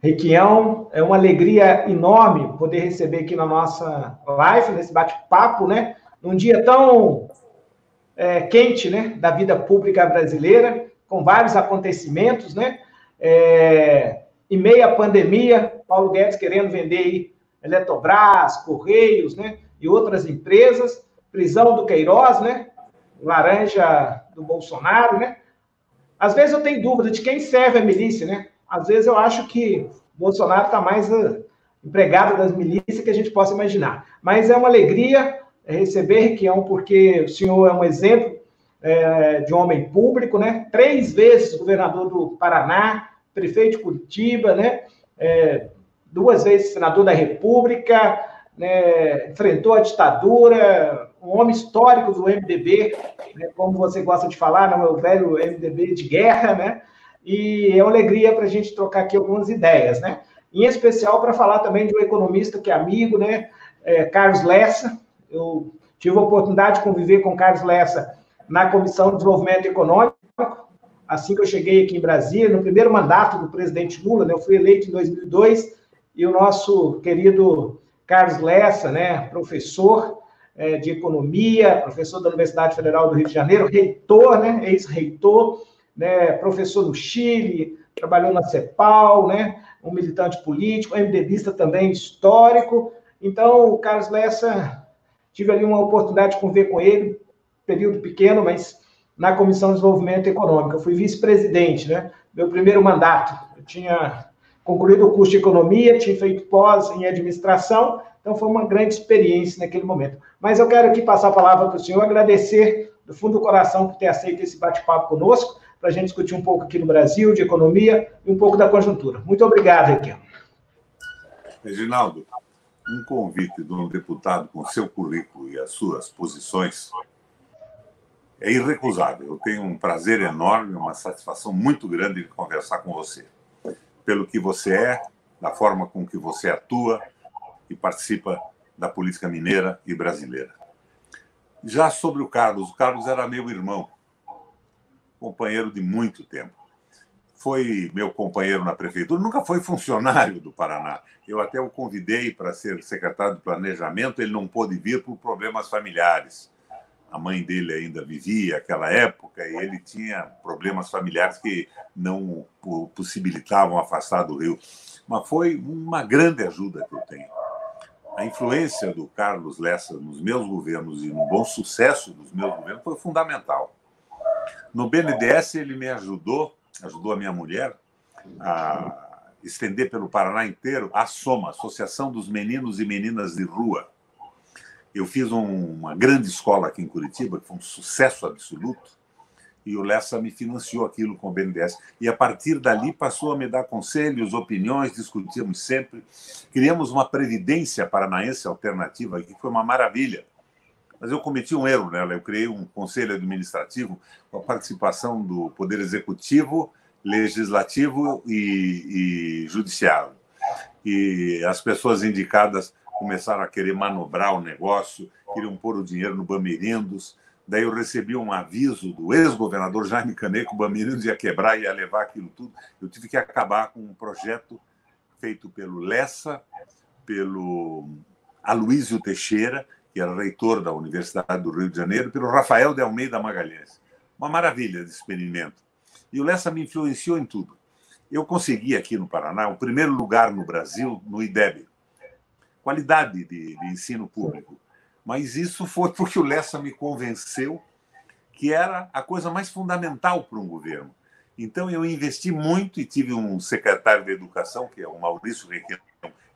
Requião, é uma alegria enorme poder receber aqui na nossa live, nesse bate-papo, né? Num dia tão quente, né? Da vida pública brasileira, com vários acontecimentos, né? Em meio à pandemia, Paulo Guedes querendo vender aí Eletrobras, Correios, né? E outras empresas, prisão do Queiroz, né? Laranja do Bolsonaro, né? Às vezes eu tenho dúvida de quem serve a milícia, né? Às vezes eu acho que o Bolsonaro está mais empregado das milícias que a gente possa imaginar. Mas é uma alegria receber Requião, porque o senhor é um exemplo de homem público, né? 3 vezes governador do Paraná, prefeito de Curitiba, né? 2 vezes senador da República, né? Enfrentou a ditadura, um homem histórico do MDB, né? Como você gosta de falar, não é o velho MDB de guerra, né? E é uma alegria para a gente trocar aqui algumas ideias, né? Em especial para falar também de um economista que é amigo, né? Carlos Lessa. Eu tive a oportunidade de conviver com Carlos Lessa na Comissão de Desenvolvimento Econômico, assim que eu cheguei aqui em Brasília, no primeiro mandato do presidente Lula, né? Eu fui eleito em 2002, e o nosso querido Carlos Lessa, né? Professor de economia, professor da Universidade Federal do Rio de Janeiro, reitor, né? Ex-reitor, né? Professor no Chile, trabalhou na CEPAL, né? Um militante político, MDBista também histórico. Então, o Carlos Lessa, tive ali uma oportunidade de conviver com ele, período pequeno, mas na Comissão de Desenvolvimento Econômico. Eu fui vice-presidente, né? Meu primeiro mandato. Eu tinha concluído o curso de economia, tinha feito pós em administração, então foi uma grande experiência naquele momento. Mas eu quero aqui passar a palavra para o senhor, agradecer do fundo do coração por ter aceito esse bate-papo conosco, para a gente discutir um pouco aqui no Brasil, de economia e um pouco da conjuntura. Muito obrigado, Requião. Reginaldo, um convite de um deputado com seu currículo e as suas posições é irrecusável. Eu tenho um prazer enorme, uma satisfação muito grande de conversar com você. Pelo que você é, da forma com que você atua e participa da política mineira e brasileira. Já sobre o Carlos era meu irmão, companheiro de muito tempo. Foi meu companheiro na prefeitura, nunca foi funcionário do Paraná. Eu até o convidei para ser secretário de Planejamento, ele não pôde vir por problemas familiares. A mãe dele ainda vivia aquela época e ele tinha problemas familiares que não possibilitavam afastar do Rio. Mas foi uma grande ajuda que eu tenho. A influência do Carlos Lessa nos meus governos e no bom sucesso dos meus governos foi fundamental. No BNDES, ele me ajudou a minha mulher, a estender pelo Paraná inteiro a SOMA, Associação dos Meninos e Meninas de Rua. Eu fiz uma grande escola aqui em Curitiba, que foi um sucesso absoluto, e o Lessa me financiou aquilo com o BNDES. E, a partir dali, passou a me dar conselhos, opiniões, discutíamos sempre. Criamos uma previdência paranaense alternativa, que foi uma maravilha. Mas eu cometi um erro nela. Eu criei um conselho administrativo com a participação do Poder Executivo, Legislativo e Judiciário. E as pessoas indicadas começaram a querer manobrar o negócio, queriam pôr o dinheiro no Bamerindos. Daí eu recebi um aviso do ex-governador Jaime Canet que o Bamerindos ia quebrar e ia levar aquilo tudo. Eu tive que acabar com um projeto feito pelo Lessa, pelo Aloísio Teixeira, que era reitor da Universidade do Rio de Janeiro, pelo Rafael de Almeida Magalhães. Uma maravilha de experimento. E o Lessa me influenciou em tudo. Eu consegui aqui no Paraná o primeiro lugar no Brasil no IDEB. Qualidade de ensino público. Mas isso foi porque o Lessa me convenceu que era a coisa mais fundamental para um governo. Então, eu investi muito e tive um secretário de Educação, que é o Maurício Requião,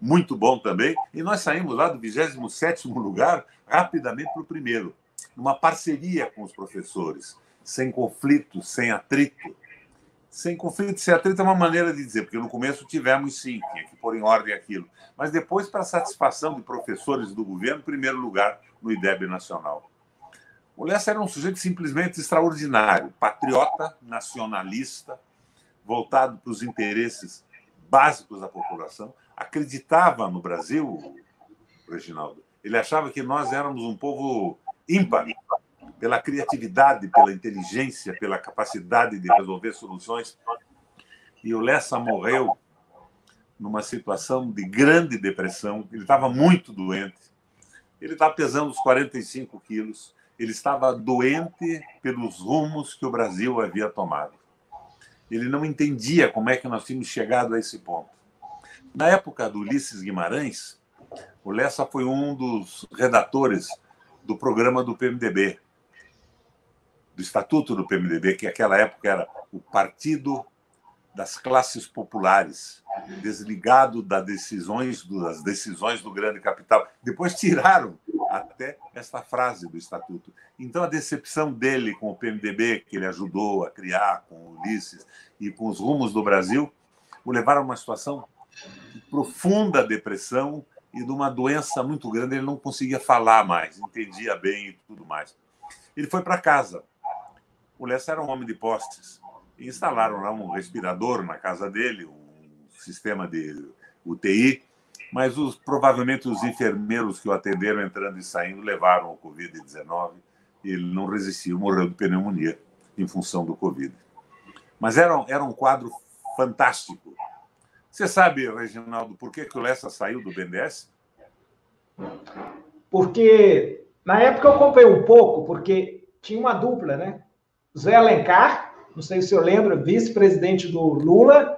muito bom também, e nós saímos lá do 27º lugar rapidamente para o primeiro, numa parceria com os professores, sem conflito, sem atrito. Sem conflito, sem atrito é uma maneira de dizer, porque no começo tivemos sim, tinha que pôr em ordem aquilo. Mas depois, para a satisfação de professores do governo, primeiro lugar no IDEB Nacional. O Lessa era um sujeito simplesmente extraordinário, patriota, nacionalista, voltado para os interesses básicos da população, acreditava no Brasil, Reginaldo. Ele achava que nós éramos um povo ímpar, pela criatividade, pela inteligência, pela capacidade de resolver soluções. E o Lessa morreu numa situação de grande depressão, ele estava muito doente, ele estava pesando os 45 quilos, ele estava doente pelos rumos que o Brasil havia tomado. Ele não entendia como é que nós tínhamos chegado a esse ponto. Na época do Ulisses Guimarães, o Lessa foi um dos redatores do programa do PMDB, do Estatuto do PMDB, que naquela época era o Partido das Classes Populares, desligado das decisões do grande capital. Depois tiraram até esta frase do Estatuto. Então, a decepção dele com o PMDB, que ele ajudou a criar com o Ulisses, e com os rumos do Brasil, o levaram a uma situação de profunda depressão e de uma doença muito grande. Ele não conseguia falar mais, entendia bem e tudo mais. Ele foi para casa. O Lessa era um homem de postes. E instalaram lá um respirador na casa dele, um sistema de UTI, mas provavelmente os enfermeiros que o atenderam entrando e saindo levaram o Covid-19 e ele não resistiu, morreu de pneumonia em função do Covid. Mas era um quadro fantástico. Você sabe, Reginaldo, por que o Lessa saiu do BNDES? Porque, na época, eu acompanhei um pouco, porque tinha uma dupla, né? Zé Alencar, não sei se eu lembro, vice-presidente do Lula,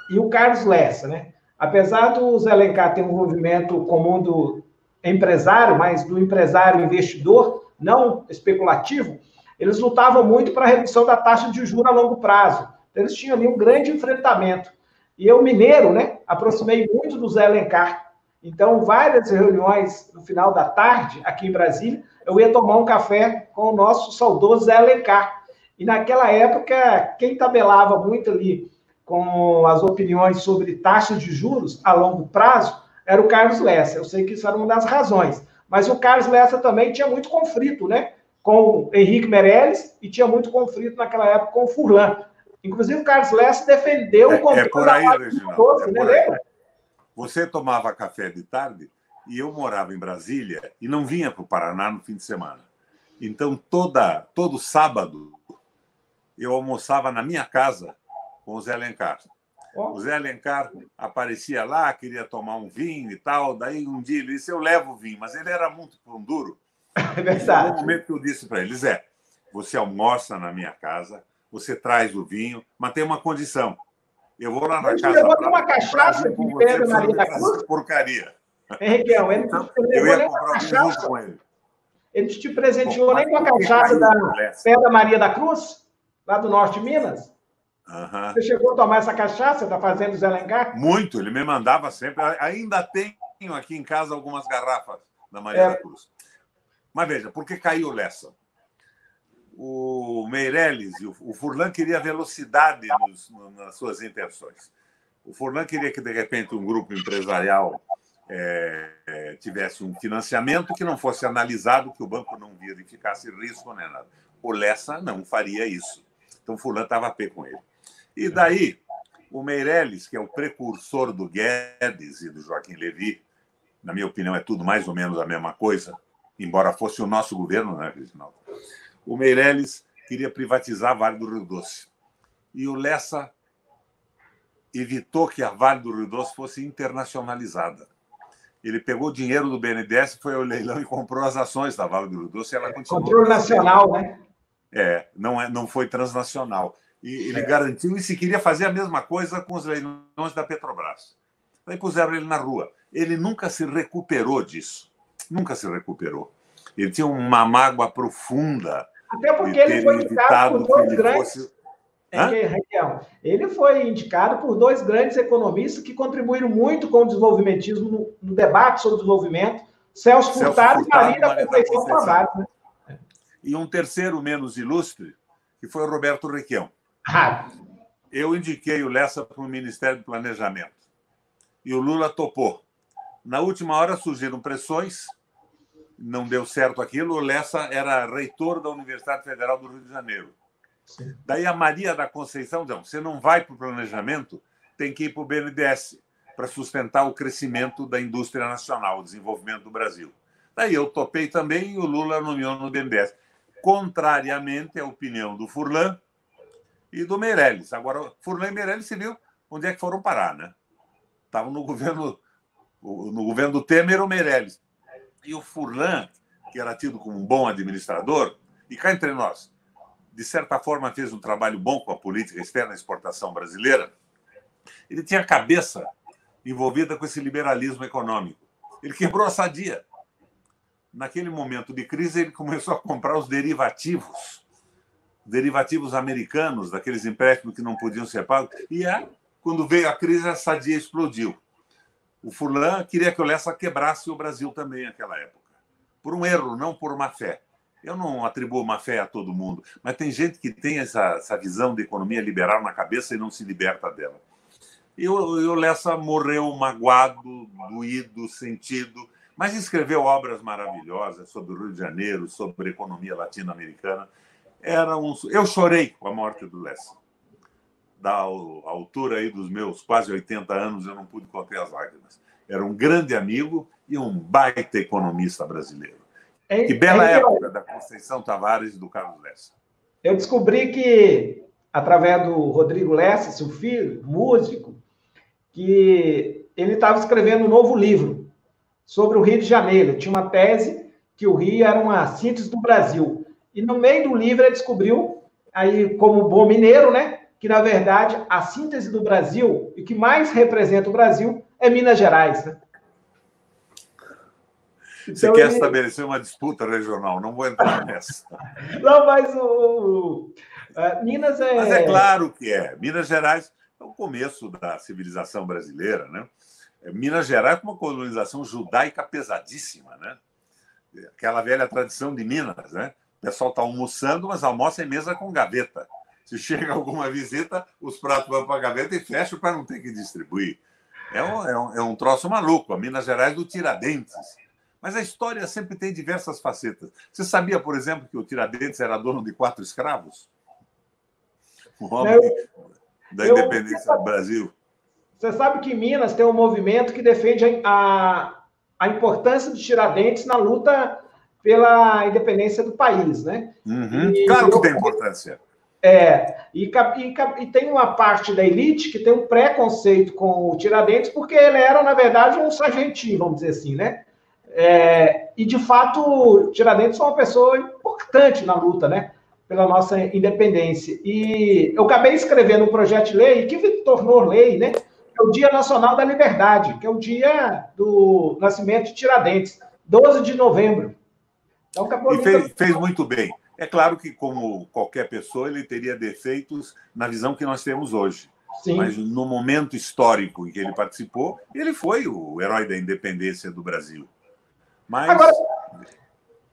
e o Carlos Lessa, né? Apesar do Zé Alencar ter um envolvimento com o mundo empresário, mas do empresário investidor, não especulativo, eles lutavam muito para a redução da taxa de juros a longo prazo. Então, eles tinham ali um grande enfrentamento. E eu, mineiro, né, aproximei muito do Zé Alencar. Então, várias reuniões no final da tarde, aqui em Brasília, eu ia tomar um café com o nosso saudoso Zé Alencar. E naquela época, quem tabelava muito ali com as opiniões sobre taxas de juros a longo prazo era o Carlos Lessa. Eu sei que isso era uma das razões. Mas o Carlos Lessa também tinha muito conflito, né, com o Henrique Meirelles e tinha muito conflito naquela época com o Furlan. Inclusive, o Carlos Lessa defendeu o controle por aí, Reginaldo, né, lembra? Você tomava café de tarde e eu morava em Brasília e não vinha para o Paraná no fim de semana. Então, todo sábado, eu almoçava na minha casa com o Zé Alencar. O Zé Alencar aparecia lá, queria tomar um vinho e tal. Daí, um dia, ele disse, eu levo vinho. Mas ele era muito pão duro. É verdade. No momento que eu disse para ele, Zé, você almoça na minha casa, você traz o vinho, mas tem uma condição. Eu vou lá na casa levou uma cachaça com de você, Pedro Maria da Cruz? Porcaria. Henriqueão, ele Então, não eu levou ia nem uma comprar um vinho cachaça. junto com ele. Ele te presenteou Bom, nem com a mas por que cachaça da caiu o Lessa? Pedra Maria da Cruz, lá do norte de Minas? Aham. Você chegou a tomar essa cachaça da Fazenda Zé Alencar? Muito, ele me mandava sempre. Ainda tenho aqui em casa algumas garrafas da Maria da Cruz. Mas veja, por que caiu o Lessa? O Meirelles e o Furlan queria velocidade nas suas intenções. O Furlan queria que, de repente, um grupo empresarial tivesse um financiamento que não fosse analisado, que o banco não verificasse risco nem nada. O Lessa não faria isso. Então, o Furlan estava a pé com ele. E daí, o Meirelles, que é o precursor do Guedes e do Joaquim Levy, na minha opinião, é tudo mais ou menos a mesma coisa, embora fosse o nosso governo, né, Reginaldo? O Meirelles queria privatizar a Vale do Rio Doce. E o Lessa evitou que a Vale do Rio Doce fosse internacionalizada. Ele pegou o dinheiro do BNDES, foi ao leilão e comprou as ações da Vale do Rio Doce. E ela continuou. Controle nacional, né? Não foi transnacional. E ele garantiu, e se queria fazer a mesma coisa com os leilões da Petrobras. Daí puseram ele na rua. Ele nunca se recuperou disso. Nunca se recuperou. Ele tinha uma mágoa profunda. Até porque ele foi indicado por dois grandes. Ele foi indicado por dois grandes economistas que contribuíram muito com o desenvolvimentismo no debate sobre o desenvolvimento, Celso Furtado e Maria da Conceição Tavares. Né? E um terceiro menos ilustre, que foi o Roberto Requião. Eu indiquei o Lessa para o Ministério do Planejamento. E o Lula topou. Na última hora surgiram pressões, não deu certo aquilo. O Lessa era reitor da Universidade Federal do Rio de Janeiro. Sim. Daí a Maria da Conceição disse, você não vai para o planejamento, tem que ir para o BNDES para sustentar o crescimento da indústria nacional, o desenvolvimento do Brasil. Daí eu topei também e o Lula nomeou no BNDES. Contrariamente à opinião do Furlan e do Meirelles. Agora, Furlan e Meirelles, se viu onde é que foram parar, né? Estava no governo do Temer ou Meirelles. E o Furlan, que era tido como um bom administrador, e cá entre nós, de certa forma fez um trabalho bom com a política externa e exportação brasileira, ele tinha a cabeça envolvida com esse liberalismo econômico. Ele quebrou a Sadia. Naquele momento de crise, ele começou a comprar os derivativos americanos, daqueles empréstimos que não podiam ser pagos, e quando veio a crise, a Sadia explodiu. O Furlan queria que o Lessa quebrasse o Brasil também naquela época, por um erro, não por má fé. Eu não atribuo má fé a todo mundo, mas tem gente que tem essa visão de economia liberal na cabeça e não se liberta dela. E o Lessa morreu magoado, doído, sentido, mas escreveu obras maravilhosas sobre o Rio de Janeiro, sobre a economia latino-americana. Eu chorei com a morte do Lessa. Da altura aí dos meus quase 80 anos, eu não pude conter as lágrimas. Era um grande amigo e um baita economista brasileiro. Que bela época da Conceição Tavares e do Carlos Lessa. Eu descobri que, através do Rodrigo Lessa, seu filho, músico, que ele estava escrevendo um novo livro sobre o Rio de Janeiro. Tinha uma tese que o Rio era uma síntese do Brasil. E no meio do livro ele descobriu, aí como bom mineiro, né, que, na verdade, a síntese do Brasil, e que mais representa o Brasil, é Minas Gerais, né? Você quer estabelecer uma disputa regional, não vou entrar nessa. Não, mas Minas é... Mas é claro que é. Minas Gerais é o começo da civilização brasileira, né? Minas Gerais é uma colonização judaica pesadíssima, né? Aquela velha tradição de Minas, né? O pessoal está almoçando, mas almoça em mesa com gaveta. Se chega alguma visita, os pratos vão para a gaveta e fecham para não ter que distribuir. É um troço maluco. A Minas Gerais do Tiradentes. Mas a história sempre tem diversas facetas. Você sabia, por exemplo, que o Tiradentes era dono de 4 escravos? O homem da independência do Brasil. Você sabe que em Minas tem um movimento que defende a importância de Tiradentes na luta pela independência do país, né? Uhum. Claro que tem importância. E tem uma parte da elite que tem um preconceito com o Tiradentes, porque ele era, na verdade, um sargentinho, vamos dizer assim, né? E, de fato, o Tiradentes foi uma pessoa importante na luta, né, pela nossa independência. E eu acabei escrevendo um projeto de lei que se tornou lei, né, que é o Dia Nacional da Liberdade, que é o dia do nascimento de Tiradentes, 12 de novembro. Então, acabou fez muito bem. É claro que, como qualquer pessoa, ele teria defeitos na visão que nós temos hoje. Sim. Mas, no momento histórico em que ele participou, ele foi o herói da independência do Brasil. Mas... Agora,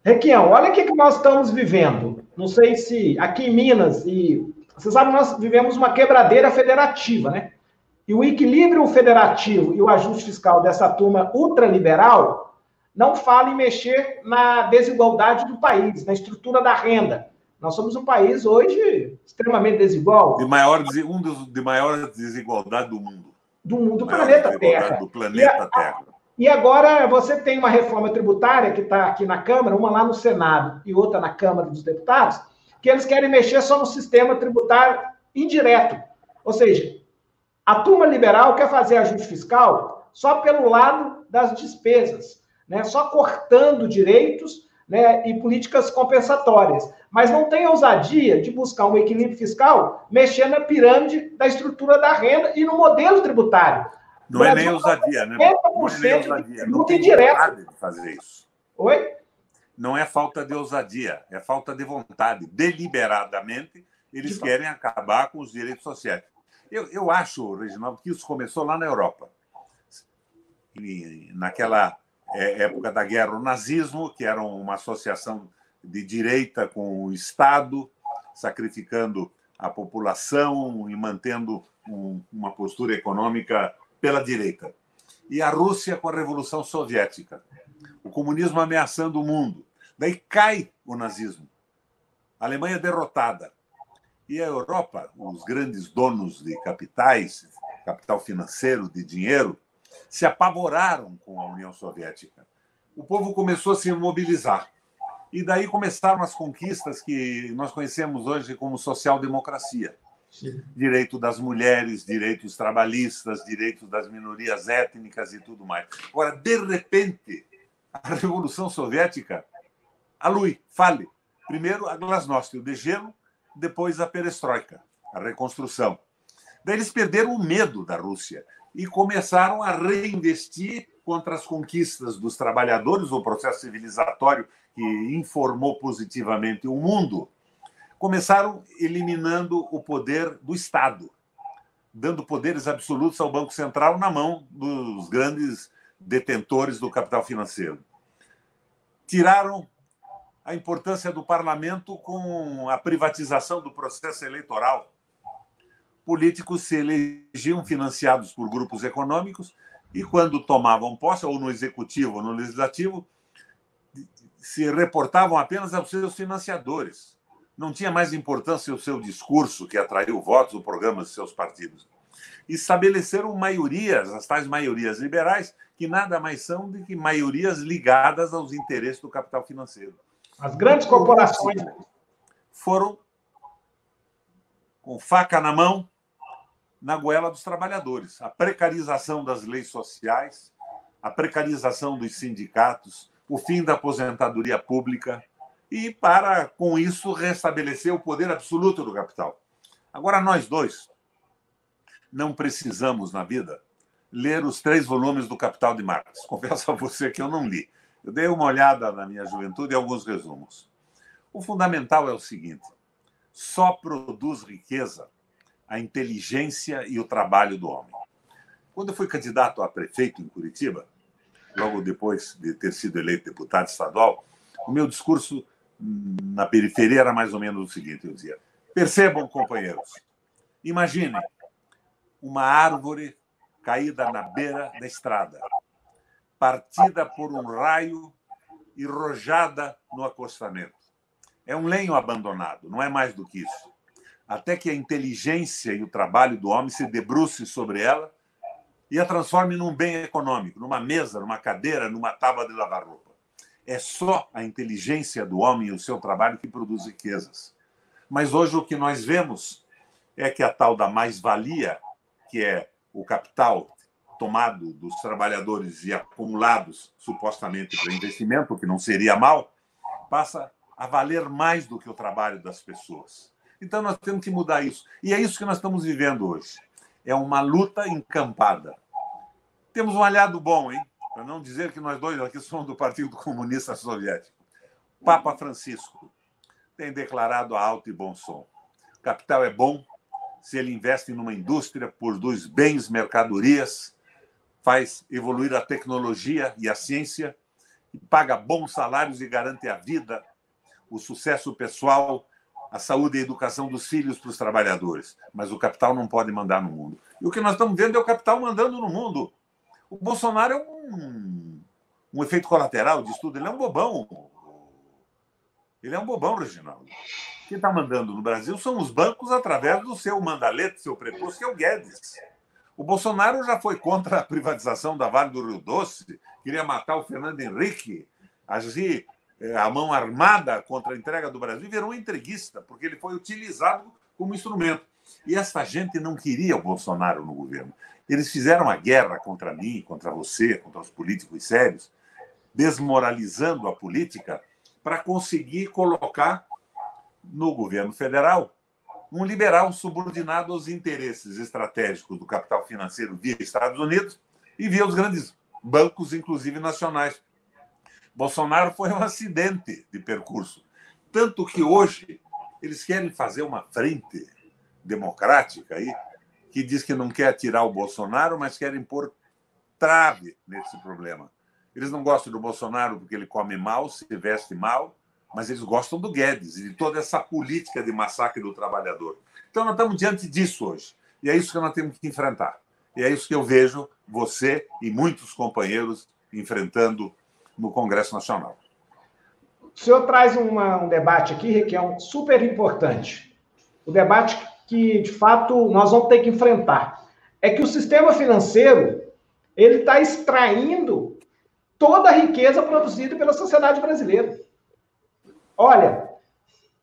Requião, olha o que nós estamos vivendo. Não sei se aqui em Minas, você sabe, nós vivemos uma quebradeira federativa, né? E o equilíbrio federativo e o ajuste fiscal dessa turma ultraliberal não fala em mexer na desigualdade do país, na estrutura da renda. Nós somos um país hoje extremamente desigual. Um dos de maior desigualdade do mundo. Do planeta Terra. Do planeta Terra. E agora você tem uma reforma tributária que está aqui na Câmara, uma lá no Senado e outra na Câmara dos Deputados, que eles querem mexer só no sistema tributário indireto. Ou seja, a turma liberal quer fazer ajuste fiscal só pelo lado das despesas, né? Só cortando direitos, né, e políticas compensatórias. Mas não tem ousadia de buscar um equilíbrio fiscal mexendo na pirâmide da estrutura da renda e no modelo tributário. Não é nem ousadia, né? Não é nem ousadia. Não tem vontade de fazer isso. Oi? Não é falta de ousadia, é falta de vontade. Deliberadamente, eles querem acabar com os direitos sociais. Eu acho, Reginaldo, que isso começou lá na Europa. Naquela época da guerra, o nazismo, que era uma associação de direita com o Estado, sacrificando a população e mantendo uma postura econômica pela direita. E a Rússia com a Revolução Soviética. O comunismo ameaçando o mundo. Daí cai o nazismo. A Alemanha derrotada. E a Europa, os grandes donos de capitais, capital financeiro, de dinheiro, se apavoraram com a União Soviética. O povo começou a se mobilizar. E daí começaram as conquistas que nós conhecemos hoje como social-democracia. Direito das mulheres, direitos trabalhistas, direitos das minorias étnicas e tudo mais. Agora, de repente, a Revolução Soviética fale. Primeiro a glasnost, o degelo, depois a perestroika, a reconstrução. Daí eles perderam o medo da Rússia e começaram a reinvestir contra as conquistas dos trabalhadores, o processo civilizatório que informou positivamente o mundo. Começaram eliminando o poder do Estado, dando poderes absolutos ao Banco Central na mão dos grandes detentores do capital financeiro. Tiraram a importância do parlamento com a privatização do processo eleitoral. Políticos se elegiam financiados por grupos econômicos e, quando tomavam posse, ou no executivo ou no legislativo, se reportavam apenas aos seus financiadores. Não tinha mais importância o seu discurso, que atraiu votos, o programa dos seus partidos. Estabeleceram maiorias, as tais maiorias liberais, que nada mais são do que maiorias ligadas aos interesses do capital financeiro. As grandes corporações foram com faca na mão na goela dos trabalhadores. A precarização das leis sociais, a precarização dos sindicatos, o fim da aposentadoria pública e, para, com isso, restabelecer o poder absoluto do capital. Agora, nós dois não precisamos, na vida, ler os 3 volumes do Capital de Marx. Confesso a você que eu não li. Eu dei uma olhada na minha juventude e alguns resumos. O fundamental é o seguinte: só produz riqueza a inteligência e o trabalho do homem. Quando eu fui candidato a prefeito em Curitiba, logo depois de ter sido eleito deputado estadual, o meu discurso na periferia era mais ou menos o seguinte: eu dizia: percebam, companheiros, imaginem uma árvore caída na beira da estrada, partida por um raio e rojada no acostamento. É um lenho abandonado, não é mais do que isso. Até que a inteligência e o trabalho do homem se debruce sobre ela e a transforme num bem econômico, numa mesa, numa cadeira, numa tábua de lavar roupa. É só a inteligência do homem e o seu trabalho que produz riquezas. Mas hoje o que nós vemos é que a tal da mais-valia, que é o capital tomado dos trabalhadores e acumulados supostamente para investimento, que não seria mal, passa a valer mais do que o trabalho das pessoas. Então nós temos que mudar isso. E é isso que nós estamos vivendo hoje. É uma luta encampada. Temos um aliado bom, hein? Para não dizer que nós dois aqui somos do Partido Comunista Soviético. O Papa Francisco tem declarado a alto e bom som: o capital é bom se ele investe numa indústria, produz bens, mercadorias, faz evoluir a tecnologia e a ciência, e paga bons salários e garante a vida, o sucesso pessoal, a saúde e a educação dos filhos para os trabalhadores. Mas o capital não pode mandar no mundo. E o que nós estamos vendo é o capital mandando no mundo. O Bolsonaro é um efeito colateral disso tudo. Ele é um bobão. Ele é um bobão, Reginaldo. Quem está mandando no Brasil são os bancos através do seu mandalete, seu preposto, que é o Guedes. O Bolsonaro já foi contra a privatização da Vale do Rio Doce, queria matar o Fernando Henrique, agir a mão armada contra a entrega do Brasil, e virou um entreguista, porque ele foi utilizado como instrumento. E essa gente não queria o Bolsonaro no governo. Eles fizeram a guerra contra mim, contra você, contra os políticos sérios, desmoralizando a política para conseguir colocar no governo federal um liberal subordinado aos interesses estratégicos do capital financeiro via Estados Unidos e via os grandes bancos, inclusive nacionais. Bolsonaro foi um acidente de percurso. Tanto que hoje eles querem fazer uma frente democrática aí, que diz que não quer tirar o Bolsonaro, mas querem pôr trave nesse problema. Eles não gostam do Bolsonaro porque ele come mal, se veste mal, mas eles gostam do Guedes e de toda essa política de massacre do trabalhador. Então, nós estamos diante disso hoje. E é isso que nós temos que enfrentar. E é isso que eu vejo você e muitos companheiros enfrentando no Congresso Nacional. O senhor traz um debate aqui, que é super importante. O debate que, de fato, nós vamos ter que enfrentar. É que o sistema financeiro ele está extraindo toda a riqueza produzida pela sociedade brasileira. Olha,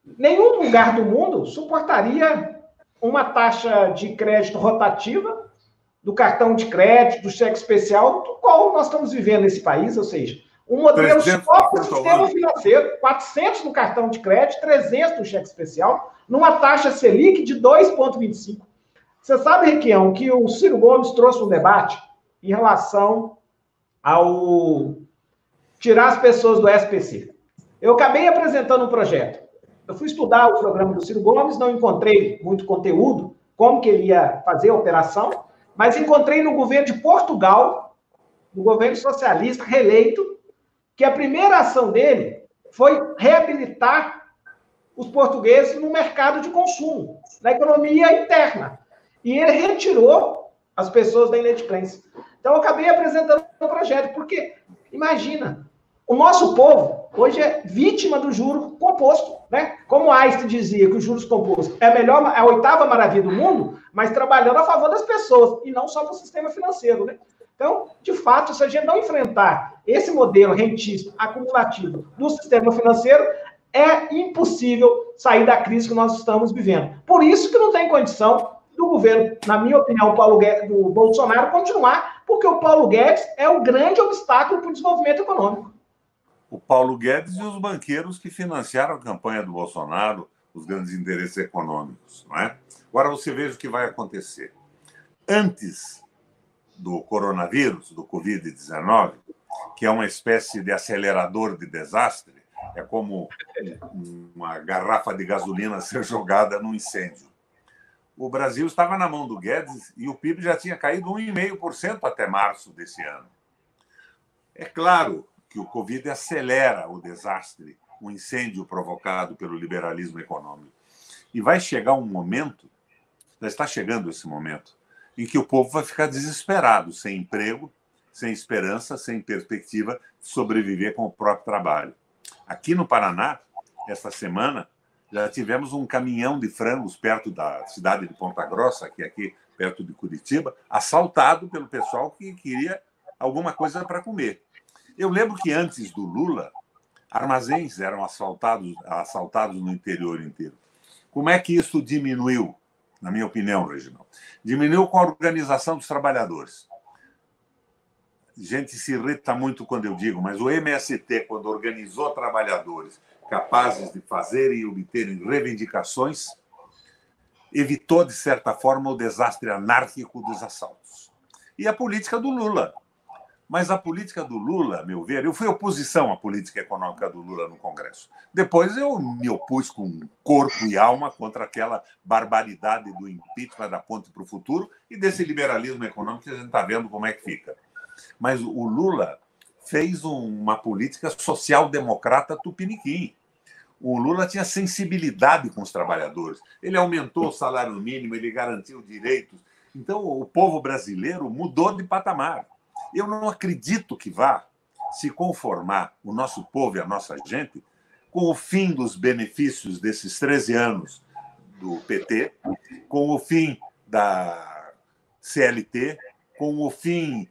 nenhum lugar do mundo suportaria uma taxa de crédito rotativa do cartão de crédito, do cheque especial, do qual nós estamos vivendo nesse país, ou seja, um modelo só para o sistema financeiro, 400 no cartão de crédito, 300 no cheque especial, numa taxa Selic de 2,25. Você sabe, Requião, que o Ciro Gomes trouxe um debate em relação ao tirar as pessoas do SPC. Eu acabei apresentando um projeto. Eu fui estudar o programa do Ciro Gomes, não encontrei muito conteúdo, como que ele ia fazer a operação, mas encontrei no governo de Portugal, no governo socialista reeleito, que a primeira ação dele foi reabilitar os portugueses no mercado de consumo, na economia interna. E ele retirou as pessoas da inadimplência. Então, eu acabei apresentando um projeto, porque, imagina, o nosso povo hoje é vítima do juro composto, né? Como Einstein dizia que os juros compostos é a oitava maravilha do mundo, mas trabalhando a favor das pessoas, e não só para o sistema financeiro, né? Então, de fato, se a gente não enfrentar esse modelo rentista acumulativo do sistema financeiro, é impossível sair da crise que nós estamos vivendo. Por isso que não tem condição do governo, na minha opinião, do Bolsonaro continuar, porque o Paulo Guedes é o grande obstáculo para o desenvolvimento econômico. O Paulo Guedes e os banqueiros que financiaram a campanha do Bolsonaro, os grandes interesses econômicos, não é? Agora você veja o que vai acontecer. Antes do coronavírus, do Covid-19, que é uma espécie de acelerador de desastre, é como uma garrafa de gasolina ser jogada num incêndio. O Brasil estava na mão do Guedes e o PIB já tinha caído 1,5% até março desse ano. É claro que o Covid acelera o desastre, o incêndio provocado pelo liberalismo econômico. E vai chegar um momento, já está chegando esse momento, em que o povo vai ficar desesperado, sem emprego, sem esperança, sem perspectiva de sobreviver com o próprio trabalho. Aqui no Paraná, esta semana, já tivemos um caminhão de frangos perto da cidade de Ponta Grossa, que é aqui perto de Curitiba, assaltado pelo pessoal que queria alguma coisa para comer. Eu lembro que antes do Lula, armazéns eram assaltados no interior inteiro. Como é que isso diminuiu, na minha opinião, Reginaldo? Diminuiu com a organização dos trabalhadores. A gente se irrita muito quando eu digo, mas o MST, quando organizou trabalhadores capazes de fazerem e obterem reivindicações, evitou, de certa forma, o desastre anárquico dos assaltos. E a política do Lula. Mas a política do Lula, a meu ver, eu fui oposição à política econômica do Lula no Congresso. Depois eu me opus com corpo e alma contra aquela barbaridade do impeachment da Ponte para o Futuro e desse liberalismo econômico que a gente está vendo como é que fica. Mas o Lula fez uma política social-democrata tupiniquim. O Lula tinha sensibilidade com os trabalhadores. Ele aumentou o salário mínimo, ele garantiu direitos. Então, o povo brasileiro mudou de patamar. Eu não acredito que vá se conformar o nosso povo e a nossa gente com o fim dos benefícios desses 13 anos do PT, com o fim da CLT, com o fim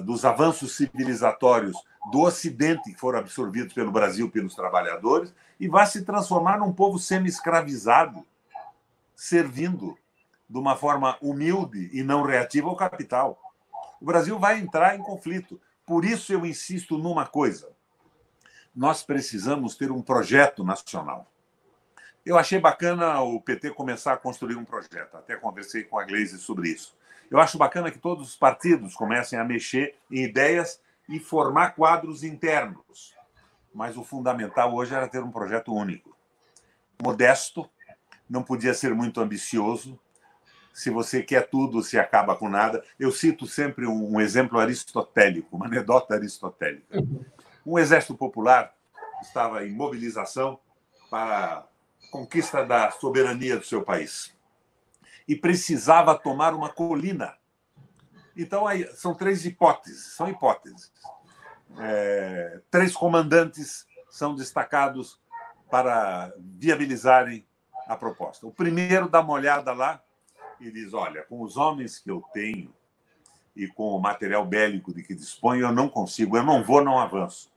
dos avanços civilizatórios do Ocidente que foram absorvidos pelo Brasil, pelos trabalhadores, e vai se transformar num povo semi-escravizado, servindo de uma forma humilde e não reativa ao capital. O Brasil vai entrar em conflito. Por isso eu insisto numa coisa. Nós precisamos ter um projeto nacional. Eu achei bacana o PT começar a construir um projeto. Até conversei com a Gleisi sobre isso. Eu acho bacana que todos os partidos comecem a mexer em ideias e formar quadros internos. Mas o fundamental hoje era ter um projeto único. Modesto, não podia ser muito ambicioso. Se você quer tudo, se acaba com nada. Eu cito sempre um exemplo aristotélico, uma anedota aristotélica. Um exército popular estava em mobilização para a conquista da soberania do seu país e precisava tomar uma colina. Então, aí, são três hipóteses, são hipóteses. 3 comandantes são destacados para viabilizarem a proposta. O primeiro dá uma olhada lá e diz, olha, com os homens que eu tenho e com o material bélico de que disponho, eu não consigo, eu não vou, não avanço.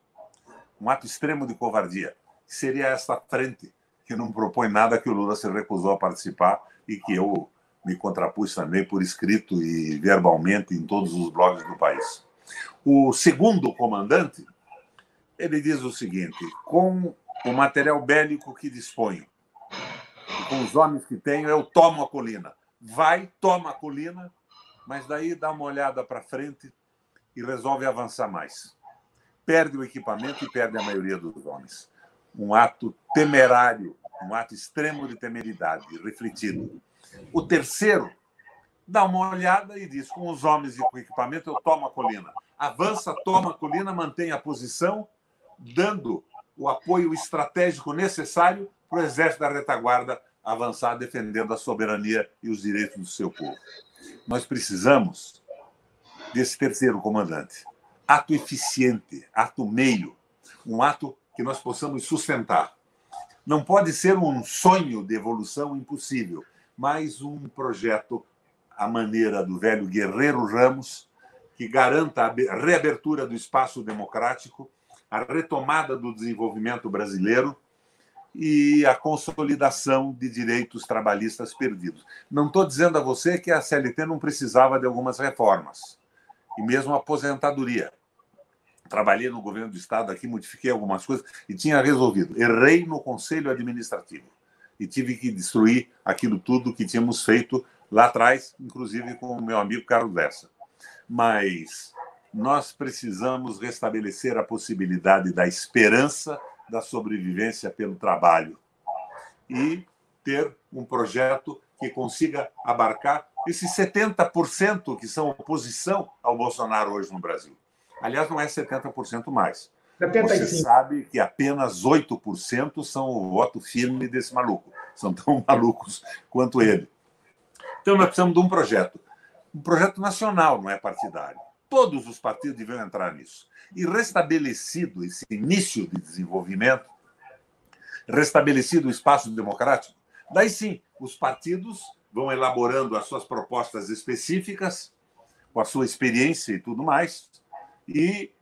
Um ato extremo de covardia. Seria esta frente, que não propõe nada, que o Lula se recusou a participar, e que eu me contrapus também por escrito e verbalmente em todos os blogs do país. O segundo comandante, ele diz o seguinte: com o material bélico que disponho, com os homens que tenho, eu tomo a colina. Vai, toma a colina, mas daí dá uma olhada para frente e resolve avançar mais. Perde o equipamento e perde a maioria dos homens. Um ato temerário, um ato extremo de temeridade, refletido. O terceiro dá uma olhada e diz: com os homens e com o equipamento, eu tomo a colina. Avança, toma a colina, mantém a posição, dando o apoio estratégico necessário para o exército da retaguarda avançar defendendo a soberania e os direitos do seu povo. Nós precisamos desse terceiro comandante. Ato eficiente, ato meio, um ato que nós possamos sustentar. Não pode ser um sonho de evolução impossível, mas um projeto à maneira do velho Guerreiro Ramos, que garanta a reabertura do espaço democrático, a retomada do desenvolvimento brasileiro e a consolidação de direitos trabalhistas perdidos. Não estou dizendo a você que a CLT não precisava de algumas reformas, e mesmo a aposentadoria. Trabalhei no governo do Estado aqui, modifiquei algumas coisas e tinha resolvido. Errei no Conselho Administrativo e tive que destruir aquilo tudo que tínhamos feito lá atrás, inclusive com o meu amigo Carlos Lessa. Mas nós precisamos restabelecer a possibilidade da esperança da sobrevivência pelo trabalho e ter um projeto que consiga abarcar esses 70% que são oposição ao Bolsonaro hoje no Brasil. Aliás, não é 70% mais. 75%. Você sabe que apenas 8% são o voto firme desse maluco. São tão malucos quanto ele. Então, nós precisamos de um projeto nacional, não é partidário. Todos os partidos deviam entrar nisso. E restabelecido esse início de desenvolvimento, restabelecido o espaço democrático, daí sim, os partidos vão elaborando as suas propostas específicas, com a sua experiência e tudo mais, e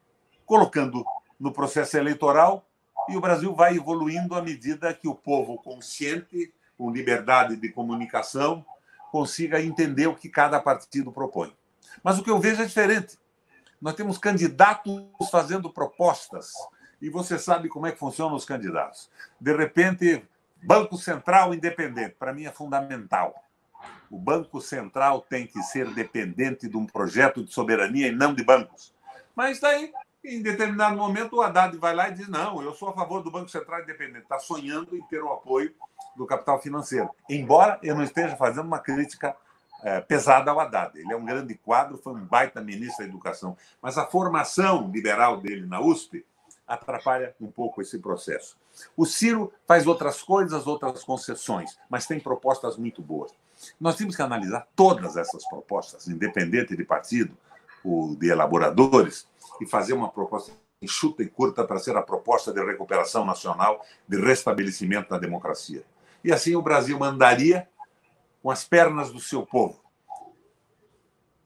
colocando no processo eleitoral, e o Brasil vai evoluindo à medida que o povo consciente, com liberdade de comunicação, consiga entender o que cada partido propõe. Mas o que eu vejo é diferente. Nós temos candidatos fazendo propostas, e você sabe como é que funcionam os candidatos. De repente, Banco Central independente, para mim é fundamental. O Banco Central tem que ser dependente de um projeto de soberania e não de bancos. Mas daí, em determinado momento, o Haddad vai lá e diz: não, eu sou a favor do Banco Central independente. Está sonhando em ter o apoio do capital financeiro. Embora eu não esteja fazendo uma crítica pesada ao Haddad. Ele é um grande quadro, foi um baita ministro da Educação. Mas a formação liberal dele na USP atrapalha um pouco esse processo. O Ciro faz outras coisas, outras concessões, mas tem propostas muito boas. Nós temos que analisar todas essas propostas, independente de partido ou de elaboradores, e fazer uma proposta enxuta e curta para ser a proposta de recuperação nacional, de restabelecimento da democracia. E assim o Brasil andaria com as pernas do seu povo.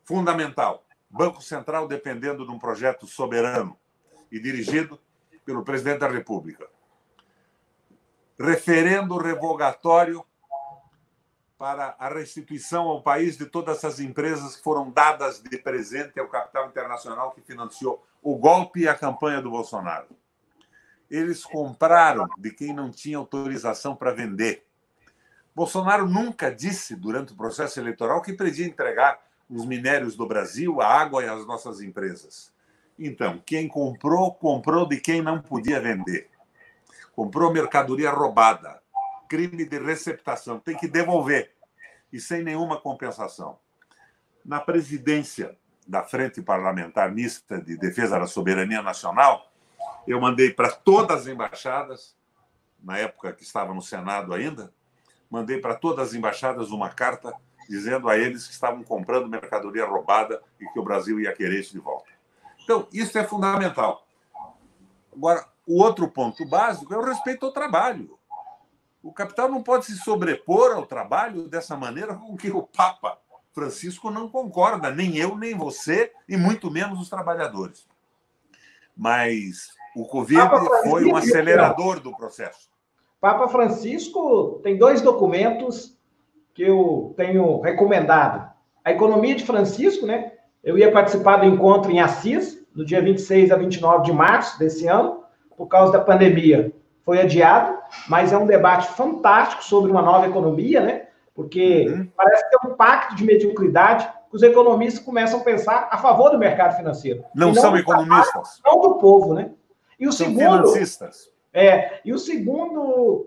Fundamental. Banco Central dependendo de um projeto soberano e dirigido pelo presidente da República. Referendo revogatório para a restituição ao país de todas essas empresas que foram dadas de presente ao capital internacional que financiou o golpe e a campanha do Bolsonaro. Eles compraram de quem não tinha autorização para vender. Bolsonaro nunca disse, durante o processo eleitoral, que pretendia entregar os minérios do Brasil, a água e as nossas empresas. Então, quem comprou, comprou de quem não podia vender. Comprou mercadoria roubada, crime de receptação, tem que devolver, e sem nenhuma compensação. Na presidência da Frente Parlamentar Mista de Defesa da Soberania Nacional, eu mandei para todas as embaixadas, na época que estava no Senado ainda, mandei para todas as embaixadas uma carta dizendo a eles que estavam comprando mercadoria roubada e que o Brasil ia querer isso de volta. Então, isso é fundamental. Agora, o outro ponto básico é o respeito ao trabalho. O capital não pode se sobrepor ao trabalho dessa maneira com que o Papa Francisco não concorda, nem eu, nem você, e muito menos os trabalhadores. Mas o Covid foi um acelerador do processo. Papa Francisco tem 2 documentos que eu tenho recomendado. A Economia de Francisco, né? Eu ia participar do encontro em Assis, no dia 26 a 29 de março desse ano, por causa da pandemia. Foi adiado, mas é um debate fantástico sobre uma nova economia, né? Porque parece que é um pacto de mediocridade que os economistas começam a pensar a favor do mercado financeiro. Não são economistas. Não do povo, né? E o são segundo, financistas. E o segundo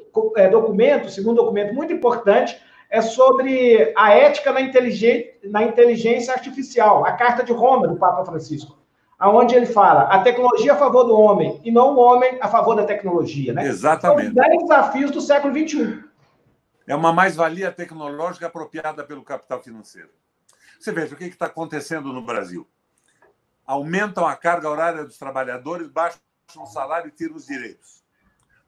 documento muito importante é sobre a ética na inteligência artificial, a Carta de Roma do Papa Francisco, aonde ele fala a tecnologia a favor do homem e não o homem a favor da tecnologia, né? Exatamente. São os 10 desafios do século XXI. É uma mais-valia tecnológica apropriada pelo capital financeiro. Você veja o que está acontecendo no Brasil. Aumentam a carga horária dos trabalhadores, baixam o salário e tiram os direitos.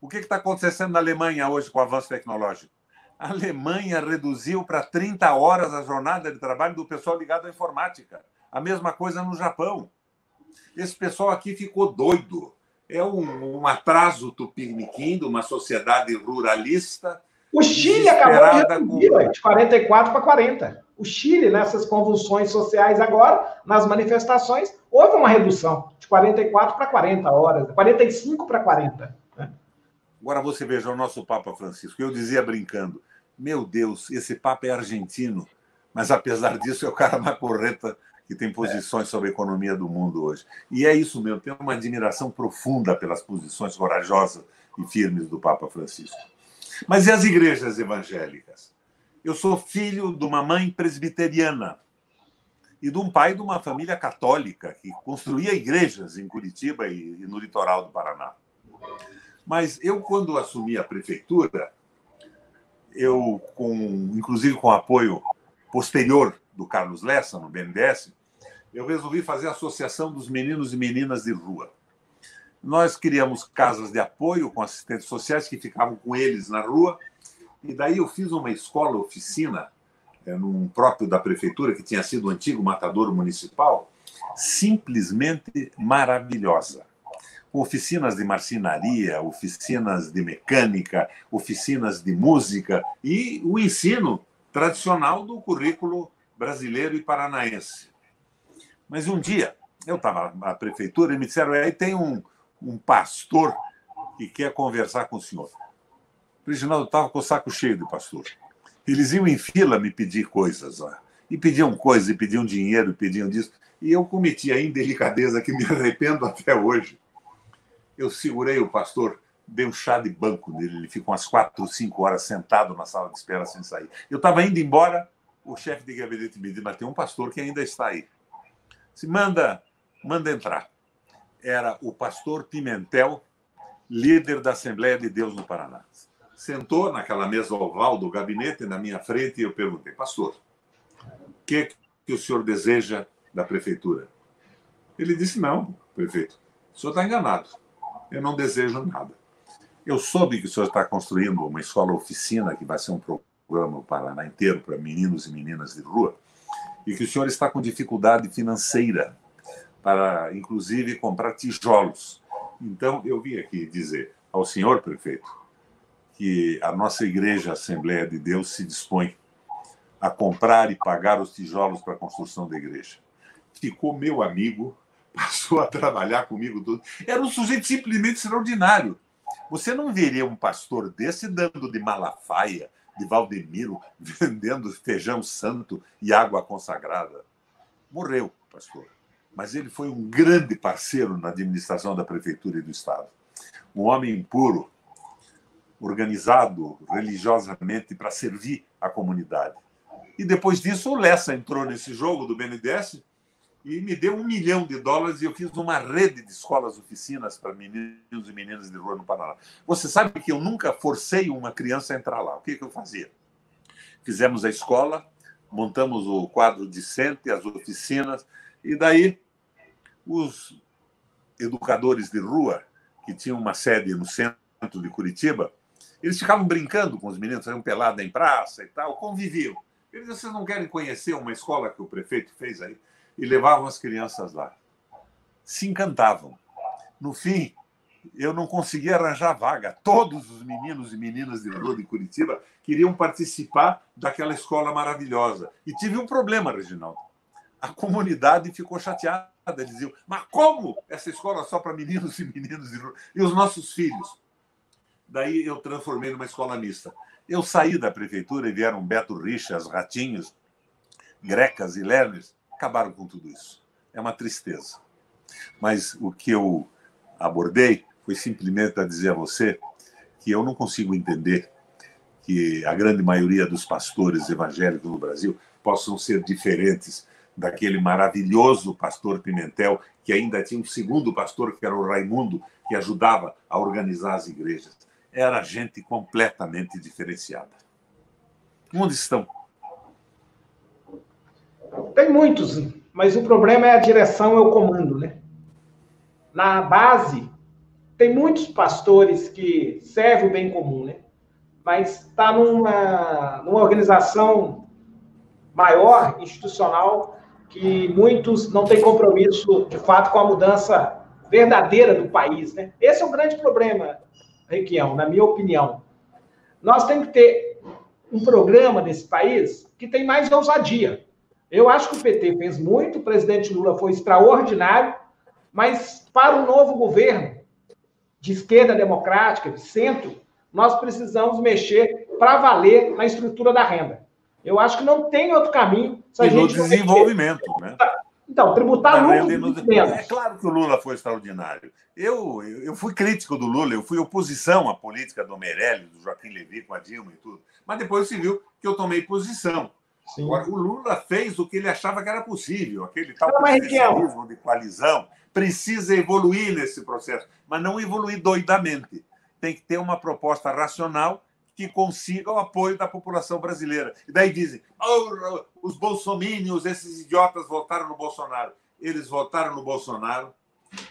O que está acontecendo na Alemanha hoje com o avanço tecnológico? A Alemanha reduziu para 30 horas a jornada de trabalho do pessoal ligado à informática. A mesma coisa no Japão. Esse pessoal aqui ficou doido. É um atraso tupiniquim de uma sociedade ruralista. O Chile acabou de reduzir de 44 para 40. O Chile, nessas convulsões sociais agora, nas manifestações, houve uma redução de 44 para 40 horas, 45 para 40. Né? Agora você veja o nosso Papa Francisco. Eu dizia brincando, meu Deus, esse Papa é argentino, mas apesar disso é o cara mais porreta que tem posições sobre a economia do mundo hoje. E é isso mesmo, tenho uma admiração profunda pelas posições corajosas e firmes do Papa Francisco. Mas e as igrejas evangélicas? Eu sou filho de uma mãe presbiteriana e de um pai de uma família católica que construía igrejas em Curitiba e no litoral do Paraná. Mas eu, quando assumi a prefeitura, inclusive com apoio posterior do Carlos Lessa, no BNDES, eu resolvi fazer a Associação dos Meninos e Meninas de Rua. Nós criamos casas de apoio com assistentes sociais que ficavam com eles na rua, e daí eu fiz uma escola-oficina, num próprio da prefeitura, que tinha sido o antigo matadouro municipal, simplesmente maravilhosa. Com oficinas de marcenaria, oficinas de mecânica, oficinas de música e o ensino tradicional do currículo brasileiro e paranaense. Mas um dia, eu estava na prefeitura e me disseram, aí tem um pastor que quer conversar com o senhor. O Reginaldo estava com o saco cheio de pastor. Eles iam em fila me pedir coisas lá. E pediam coisas, e pediam dinheiro, e pediam disso. E eu cometi a indelicadeza que me arrependo até hoje. Eu segurei o pastor, dei um chá de banco nele. Ele ficou umas 4 ou 5 horas sentado na sala de espera sem sair. Eu estava indo embora, o chefe de gabinete me disse, mas tem um pastor que ainda está aí. Se manda entrar. Era o pastor Pimentel, líder da Assembleia de Deus no Paraná. Sentou naquela mesa oval do gabinete na minha frente e eu perguntei, pastor, o que o senhor deseja da prefeitura? Ele disse, não, prefeito, o senhor está enganado. Eu não desejo nada. Eu soube que o senhor está construindo uma escola-oficina que vai ser um programa no Paraná inteiro para meninos e meninas de rua e que o senhor está com dificuldade financeira para, inclusive, comprar tijolos. Então, eu vim aqui dizer ao senhor prefeito que a nossa igreja Assembleia de Deus se dispõe a comprar e pagar os tijolos para a construção da igreja. Ficou meu amigo, passou a trabalhar comigo tudo. Era um sujeito simplesmente extraordinário. Você não veria um pastor desse dando de Malafaia, de Valdemiro, vendendo feijão santo e água consagrada. Morreu, pastor. Mas ele foi um grande parceiro na administração da prefeitura e do Estado. Um homem puro, organizado religiosamente para servir a comunidade. E depois disso, o Lessa entrou nesse jogo do BNDES e me deu $1 milhão e eu fiz uma rede de escolas-oficinas para meninos e meninas de rua no Paraná. Você sabe que eu nunca forcei uma criança a entrar lá. O que eu fazia? Fizemos a escola, montamos o quadro discente, as oficinas, e daí os educadores de rua, que tinham uma sede no centro de Curitiba, eles ficavam brincando com os meninos, faziam pelada em praça e tal, conviviam. Eles diziam, vocês não querem conhecer uma escola que o prefeito fez aí? E levavam as crianças lá. Se encantavam. No fim, eu não conseguia arranjar vaga. Todos os meninos e meninas de rua de Curitiba queriam participar daquela escola maravilhosa. E tive um problema, Reginaldo. A comunidade ficou chateada. Eles diziam, mas como essa escola só para meninos e meninas de rua? E os nossos filhos? Daí eu transformei numa escola mista. Eu saí da prefeitura e vieram Beto Richa, as Ratinhos, Grecas e Lerners, acabaram com tudo isso. É uma tristeza. Mas o que eu abordei foi simplesmente a dizer a você que eu não consigo entender que a grande maioria dos pastores evangélicos no Brasil possam ser diferentes daquele maravilhoso pastor Pimentel, que ainda tinha um segundo pastor, que era o Raimundo, que ajudava a organizar as igrejas. Era gente completamente diferenciada. Onde estão? Tem muitos, mas o problema é a direção, é o comando, né? Na base, tem muitos pastores que servem o bem comum, né? Mas está numa organização maior, institucional, que muitos não têm compromisso, de fato, com a mudança verdadeira do país, né? Esse é o grande problema, Requião, na minha opinião. Nós temos que ter um programa nesse país que tem mais ousadia. Eu acho que o PT fez muito, o presidente Lula foi extraordinário, mas para o novo governo de esquerda democrática, de centro, nós precisamos mexer para valer na estrutura da renda. Eu acho que não tem outro caminho. E no desenvolvimento, né? Então, tributar lucro. É claro que o Lula foi extraordinário. Eu fui crítico do Lula, eu fui oposição à política do Meirelles, do Joaquim Levy com a Dilma e tudo. Mas depois se viu que eu tomei posição. Sim. Agora, o Lula fez o que ele achava que era possível, aquele tal presidencialismo de coalizão. Precisa evoluir nesse processo, mas não evoluir doidamente. Tem que ter uma proposta racional que consiga o apoio da população brasileira. E daí dizem, oh, os bolsomínios, esses idiotas votaram no Bolsonaro. Eles votaram no Bolsonaro,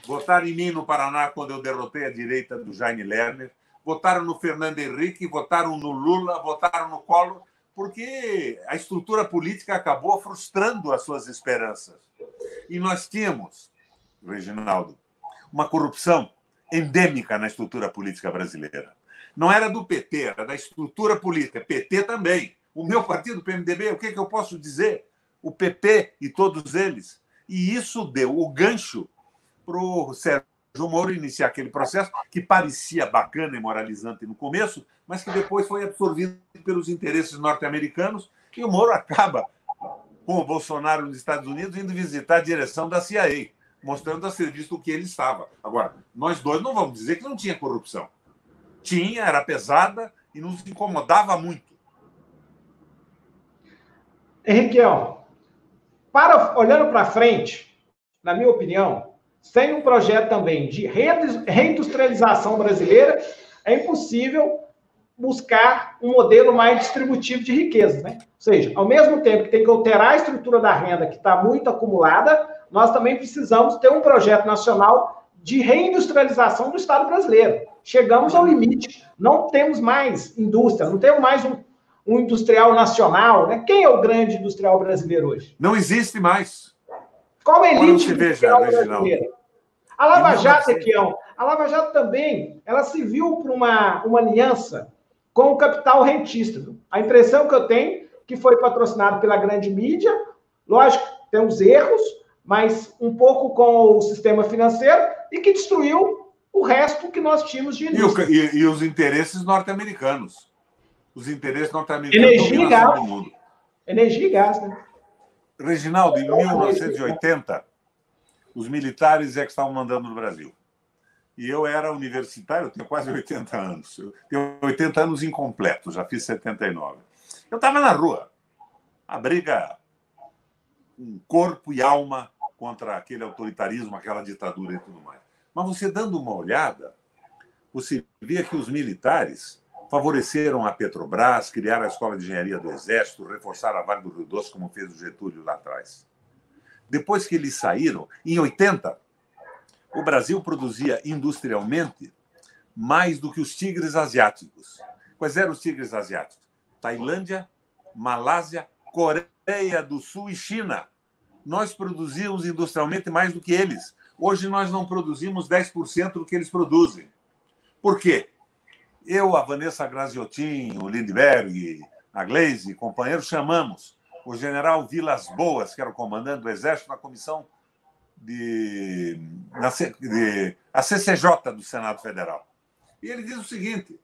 votaram em mim no Paraná quando eu derrotei a direita do Jaime Lerner, votaram no Fernando Henrique, votaram no Lula, votaram no Collor, porque a estrutura política acabou frustrando as suas esperanças. E nós tínhamos, Reginaldo, uma corrupção endêmica na estrutura política brasileira. Não era do PT, era da estrutura política. PT também. O meu partido, o PMDB, o que eu posso dizer? O PP e todos eles. E isso deu o gancho para o Sérgio Moro iniciar aquele processo que parecia bacana e moralizante no começo, mas que depois foi absorvido pelos interesses norte-americanos, e o Moro acaba, com o Bolsonaro nos Estados Unidos, indo visitar a direção da CIA, mostrando a serviço do que ele estava. Agora, nós dois não vamos dizer que não tinha corrupção. Tinha, era pesada e nos incomodava muito. Henriqueão, olhando para frente, na minha opinião, sem um projeto também de reindustrialização brasileira, é impossível buscar um modelo mais distributivo de riquezas, né? Ou seja, ao mesmo tempo que tem que alterar a estrutura da renda, que está muito acumulada, nós também precisamos ter um projeto nacional de reindustrialização do Estado brasileiro. Chegamos ao limite, não temos mais indústria, não temos mais um industrial nacional, né? Quem é o grande industrial brasileiro hoje? Não existe mais. Qual é a elite industrial brasileira? A Lava Jato, Requião, a Lava Jato também, ela se viu para uma aliança com o capital rentista. A impressão que eu tenho que foi patrocinado pela grande mídia, lógico, tem os erros, mas um pouco com o sistema financeiro e que destruiu o resto que nós tínhamos de indústria. E os interesses norte-americanos. Os interesses norte-americanos. Energia e gás. Do mundo. Energia e gás, né? Reginaldo, em 1980, os militares é que estavam mandando no Brasil. E eu era universitário, eu tenho quase 80 anos. Eu tenho 80 anos incompletos, já fiz 79. Eu estava na rua. A briga com corpo e alma contra aquele autoritarismo, aquela ditadura e tudo mais. Mas você dando uma olhada, você via que os militares favoreceram a Petrobras, criaram a Escola de Engenharia do Exército, reforçaram a Vale do Rio Doce, como fez o Getúlio lá atrás. Depois que eles saíram, em 80, o Brasil produzia industrialmente mais do que os tigres asiáticos. Quais eram os tigres asiáticos? Tailândia, Malásia, Coreia do Sul e China. Nós produzíamos industrialmente mais do que eles. Hoje nós não produzimos 10% do que eles produzem. Por quê? Eu, a Vanessa Graziotin, o Lindbergh, a Gleisi, companheiros, chamamos o general Vilas Boas, que era o comandante do Exército, na comissão a CCJ do Senado Federal. E ele diz o seguinte: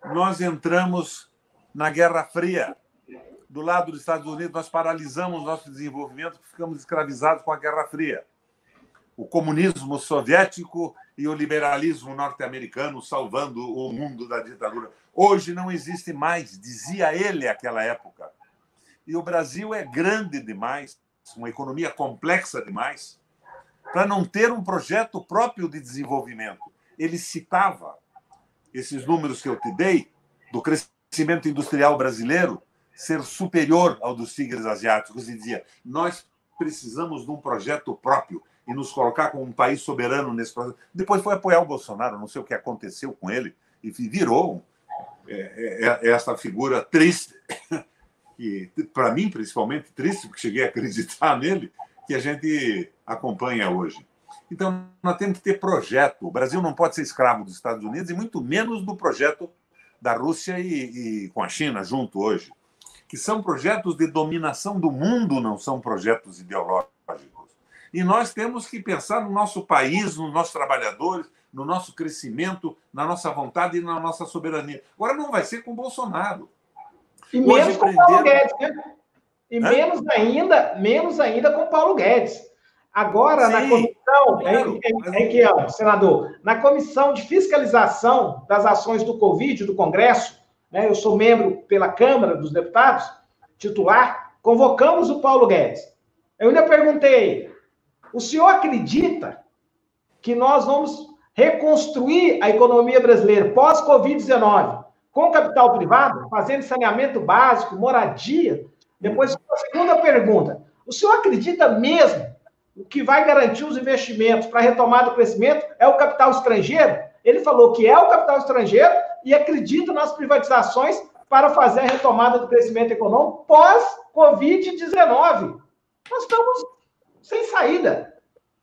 nós entramos na Guerra Fria. Do lado dos Estados Unidos, nós paralisamos nosso desenvolvimento, ficamos escravizados com a Guerra Fria. O comunismo soviético e o liberalismo norte-americano salvando o mundo da ditadura. Hoje não existe mais, dizia ele naquela época. E o Brasil é grande demais, uma economia complexa demais, para não ter um projeto próprio de desenvolvimento. Ele citava esses números que eu te dei, do crescimento industrial brasileiro ser superior ao dos tigres asiáticos, e dizia: nós precisamos de um projeto próprio e nos colocar como um país soberano nesse processo. Depois foi apoiar o Bolsonaro, não sei o que aconteceu com ele, e virou essa figura triste, e para mim, principalmente, triste, porque cheguei a acreditar nele, que a gente acompanha hoje. Então, nós temos que ter projeto. O Brasil não pode ser escravo dos Estados Unidos, e muito menos do projeto da Rússia e com a China junto hoje, que são projetos de dominação do mundo, não são projetos ideológicos. E nós temos que pensar no nosso país, nos nossos trabalhadores, no nosso crescimento, na nossa vontade e na nossa soberania. Agora não vai ser com o Bolsonaro. E menos com o Paulo Guedes, né? E menos ainda com o Paulo Guedes. Agora, sim, na comissão, claro, senador, na comissão de fiscalização das ações do Covid, do Congresso, né, eu sou membro pela Câmara dos Deputados, titular, convocamos o Paulo Guedes. Eu ainda perguntei: o senhor acredita que nós vamos reconstruir a economia brasileira pós-Covid-19 com capital privado, fazendo saneamento básico, moradia? Depois, a segunda pergunta: o senhor acredita mesmo que o que vai garantir os investimentos para a retomada do crescimento é o capital estrangeiro? Ele falou que é o capital estrangeiro e acredita nas privatizações para fazer a retomada do crescimento econômico pós-Covid-19. Nós estamos sem saída.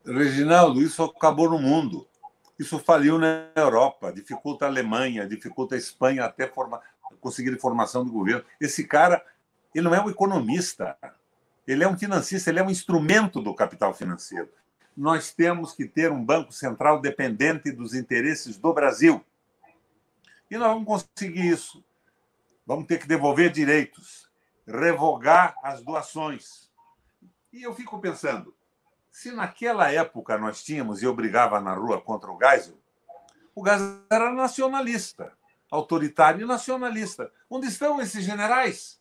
Reginaldo, isso acabou no mundo. Isso faliu na Europa, dificulta a Alemanha, dificulta a Espanha até conseguir formação do governo. Esse cara, ele não é um economista, ele é um financista, ele é um instrumento do capital financeiro. Nós temos que ter um Banco Central dependente dos interesses do Brasil. E nós vamos conseguir isso. Vamos ter que devolver direitos, revogar as doações. E eu fico pensando, se naquela época nós tínhamos, e eu brigava na rua contra o Geisel era nacionalista, autoritário e nacionalista. Onde estão esses generais?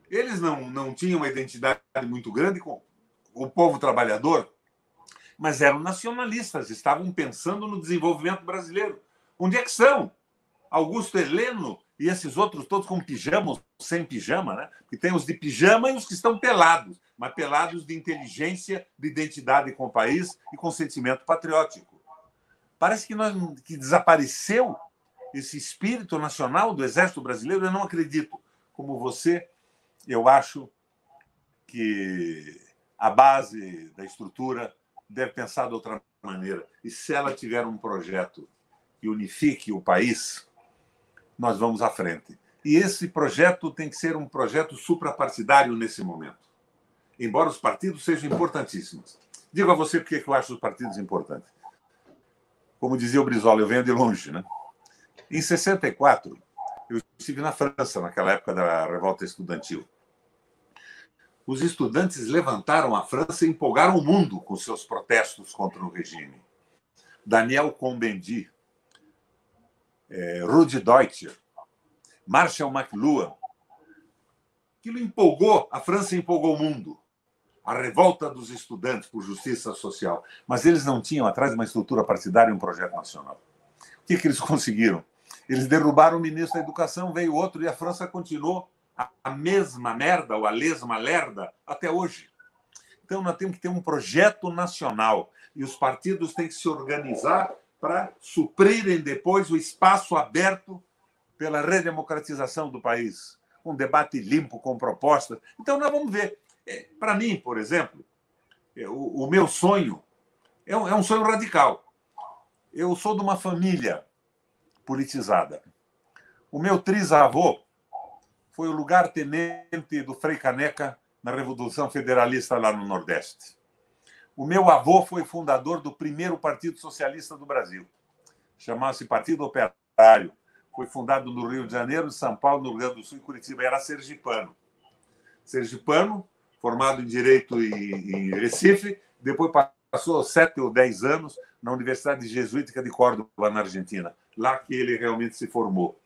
Eles não tinham uma identidade muito grande com o povo trabalhador, mas eram nacionalistas, estavam pensando no desenvolvimento brasileiro. Onde é que são? Augusto Heleno e esses outros todos com pijama, sem pijama, né? Porque tem os de pijama e os que estão pelados, mas pelados de inteligência, de identidade com o país e com sentimento patriótico. Parece que desapareceu esse espírito nacional do Exército Brasileiro. Eu não acredito. Como você, eu acho que a base da estrutura deve pensar de outra maneira. E se ela tiver um projeto que unifique o país, nós vamos à frente. E esse projeto tem que ser um projeto suprapartidário nesse momento, embora os partidos sejam importantíssimos. Digo a você porque eu acho os partidos importantes. Como dizia o Brizola, eu venho de longe, né? Em 64, eu estive na França, naquela época da revolta estudantil. Os estudantes levantaram a França e empolgaram o mundo com seus protestos contra o regime. Daniel Cohn-Bendit, Rudi Deutscher, Marshall McLuhan. Aquilo empolgou, a França empolgou o mundo. A revolta dos estudantes por justiça social. Mas eles não tinham atrás uma estrutura partidária e um projeto nacional. O que eles conseguiram? Eles derrubaram o ministro da Educação, veio outro, e a França continuou a mesma merda, ou a lesma lerda, até hoje. Então, nós temos que ter um projeto nacional, e os partidos têm que se organizar para suprirem depois o espaço aberto pela redemocratização do país, um debate limpo, com propostas. Então, nós vamos ver. Para mim, por exemplo, o meu sonho É um sonho radical. Eu sou de uma família politizada. O meu trisavô foi o lugar-tenente do Frei Caneca na Revolução Federalista lá no Nordeste. O meu avô foi fundador do primeiro Partido Socialista do Brasil. Chamava-se Partido Operário. Foi fundado no Rio de Janeiro, em São Paulo, no Rio Grande do Sul e Curitiba. Era sergipano. Sergipano, formado em Direito em Recife, depois passou 7 ou 10 anos na Universidade Jesuítica de Córdoba, na Argentina. Lá que ele realmente se formou.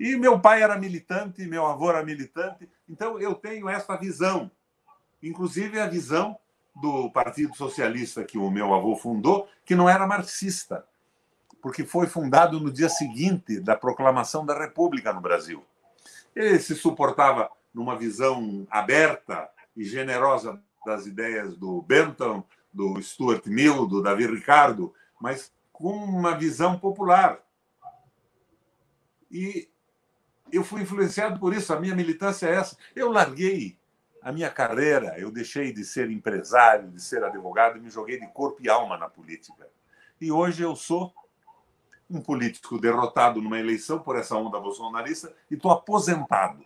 E meu pai era militante, meu avô era militante, então eu tenho essa visão. Inclusive a visão do Partido Socialista que o meu avô fundou, que não era marxista, porque foi fundado no dia seguinte da proclamação da República no Brasil. Ele se suportava numa visão aberta e generosa das ideias do Bentham, do Stuart Mill, do Davi Ricardo, mas com uma visão popular. E eu fui influenciado por isso, a minha militância é essa. Eu larguei a minha carreira, eu deixei de ser empresário, de ser advogado, e me joguei de corpo e alma na política. E hoje eu sou um político derrotado numa eleição por essa onda bolsonarista e estou aposentado,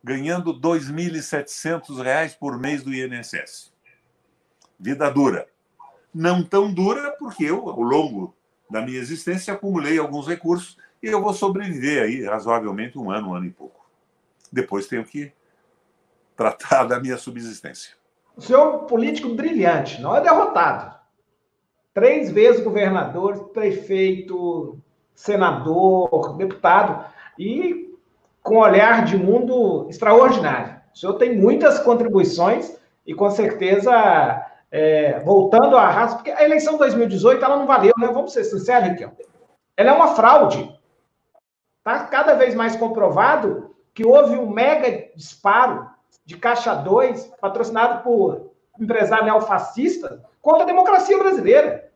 ganhando R$ 2.700 por mês do INSS. Vida dura. Não tão dura, porque eu, ao longo da minha existência, acumulei alguns recursos e eu vou sobreviver aí razoavelmente um ano e pouco. Depois tenho que tratar da minha subsistência. O senhor é um político brilhante, não é derrotado. 3 vezes governador, prefeito, senador, deputado, e com um olhar de mundo extraordinário. O senhor tem muitas contribuições e, com certeza, voltando à raça, porque a eleição de 2018 ela não valeu, né? Vamos ser sinceros, Riquelme. Ela é uma fraude. Está cada vez mais comprovado que houve um mega disparo de Caixa 2, patrocinado por empresário neofascista, contra a democracia brasileira,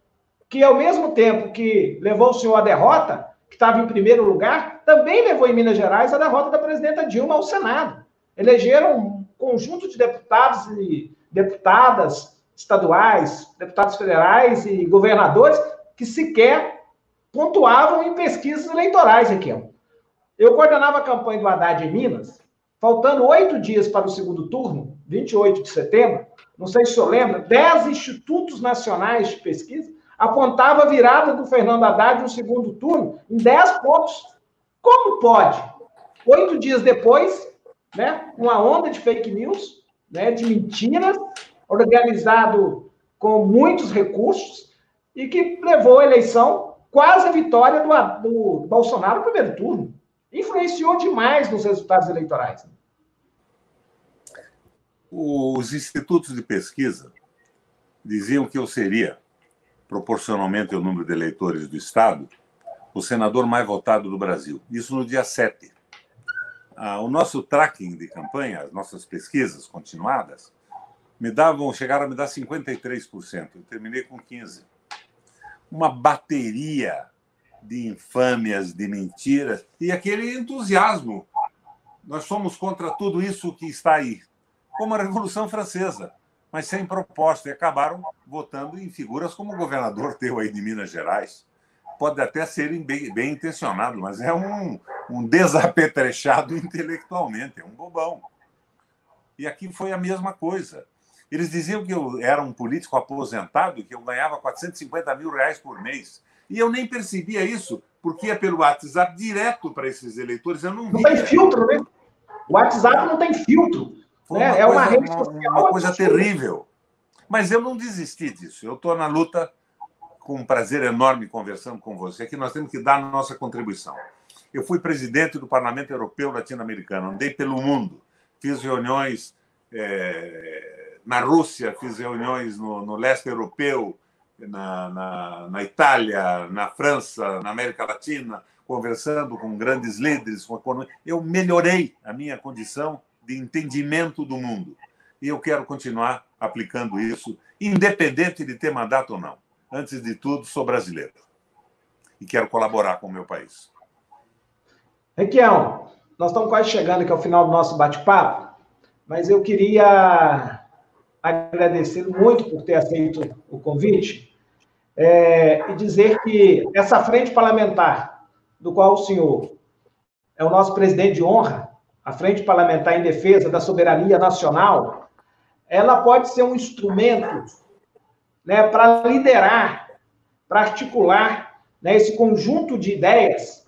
que, ao mesmo tempo que levou o senhor à derrota, que estava em primeiro lugar, também levou em Minas Gerais a derrota da presidenta Dilma ao Senado. Elegeram um conjunto de deputados e deputadas estaduais, deputados federais e governadores que sequer pontuavam em pesquisas eleitorais, Riquelme. Eu coordenava a campanha do Haddad em Minas, faltando 8 dias para o segundo turno, 28 de setembro, não sei se o senhor lembra, 10 institutos nacionais de pesquisa apontavam a virada do Fernando Haddad no segundo turno em 10 pontos. Como pode? 8 dias depois, né, uma onda de fake news, né, de mentiras, organizado com muitos recursos, e que levou a eleição, quase a vitória do Bolsonaro no primeiro turno. Influenciou demais nos resultados eleitorais. Os institutos de pesquisa diziam que eu seria, proporcionalmente ao número de eleitores do Estado, o senador mais votado do Brasil. Isso no dia 7. O nosso tracking de campanha, as nossas pesquisas continuadas, chegaram a me dar 53%. Eu terminei com 15%. Uma bateria de infâmias, de mentiras, e aquele entusiasmo. Nós somos contra tudo isso que está aí. Como a Revolução Francesa, mas sem proposta, e acabaram votando em figuras como o governador teu aí de Minas Gerais. Pode até serem bem intencionados, mas é um desapetrechado intelectualmente, é um bobão. E aqui foi a mesma coisa. Eles diziam que eu era um político aposentado, que eu ganhava R$450 mil por mês. E eu nem percebia isso, porque ia pelo WhatsApp direto para esses eleitores. Eu não tem filtro, né? O WhatsApp não tem filtro. Né? É uma rede social. Uma coisa terrível. Mas eu não desisti disso. Eu estou na luta com um prazer enorme conversando com você, que nós temos que dar a nossa contribuição. Eu fui presidente do Parlamento Europeu Latino-Americano, andei pelo mundo, fiz reuniões na Rússia, fiz reuniões no leste europeu, na Itália, na França, na América Latina, conversando com grandes líderes. Eu melhorei a minha condição de entendimento do mundo. E eu quero continuar aplicando isso, independente de ter mandato ou não. Antes de tudo, sou brasileiro. E quero colaborar com o meu país. Requião, nós estamos quase chegando aqui ao final do nosso bate-papo, mas eu queria agradecer muito por ter aceito o convite e dizer que essa frente parlamentar, do qual o senhor é o nosso presidente de honra, a Frente Parlamentar em Defesa da Soberania Nacional, ela pode ser um instrumento, né, para liderar, para articular, né, esse conjunto de ideias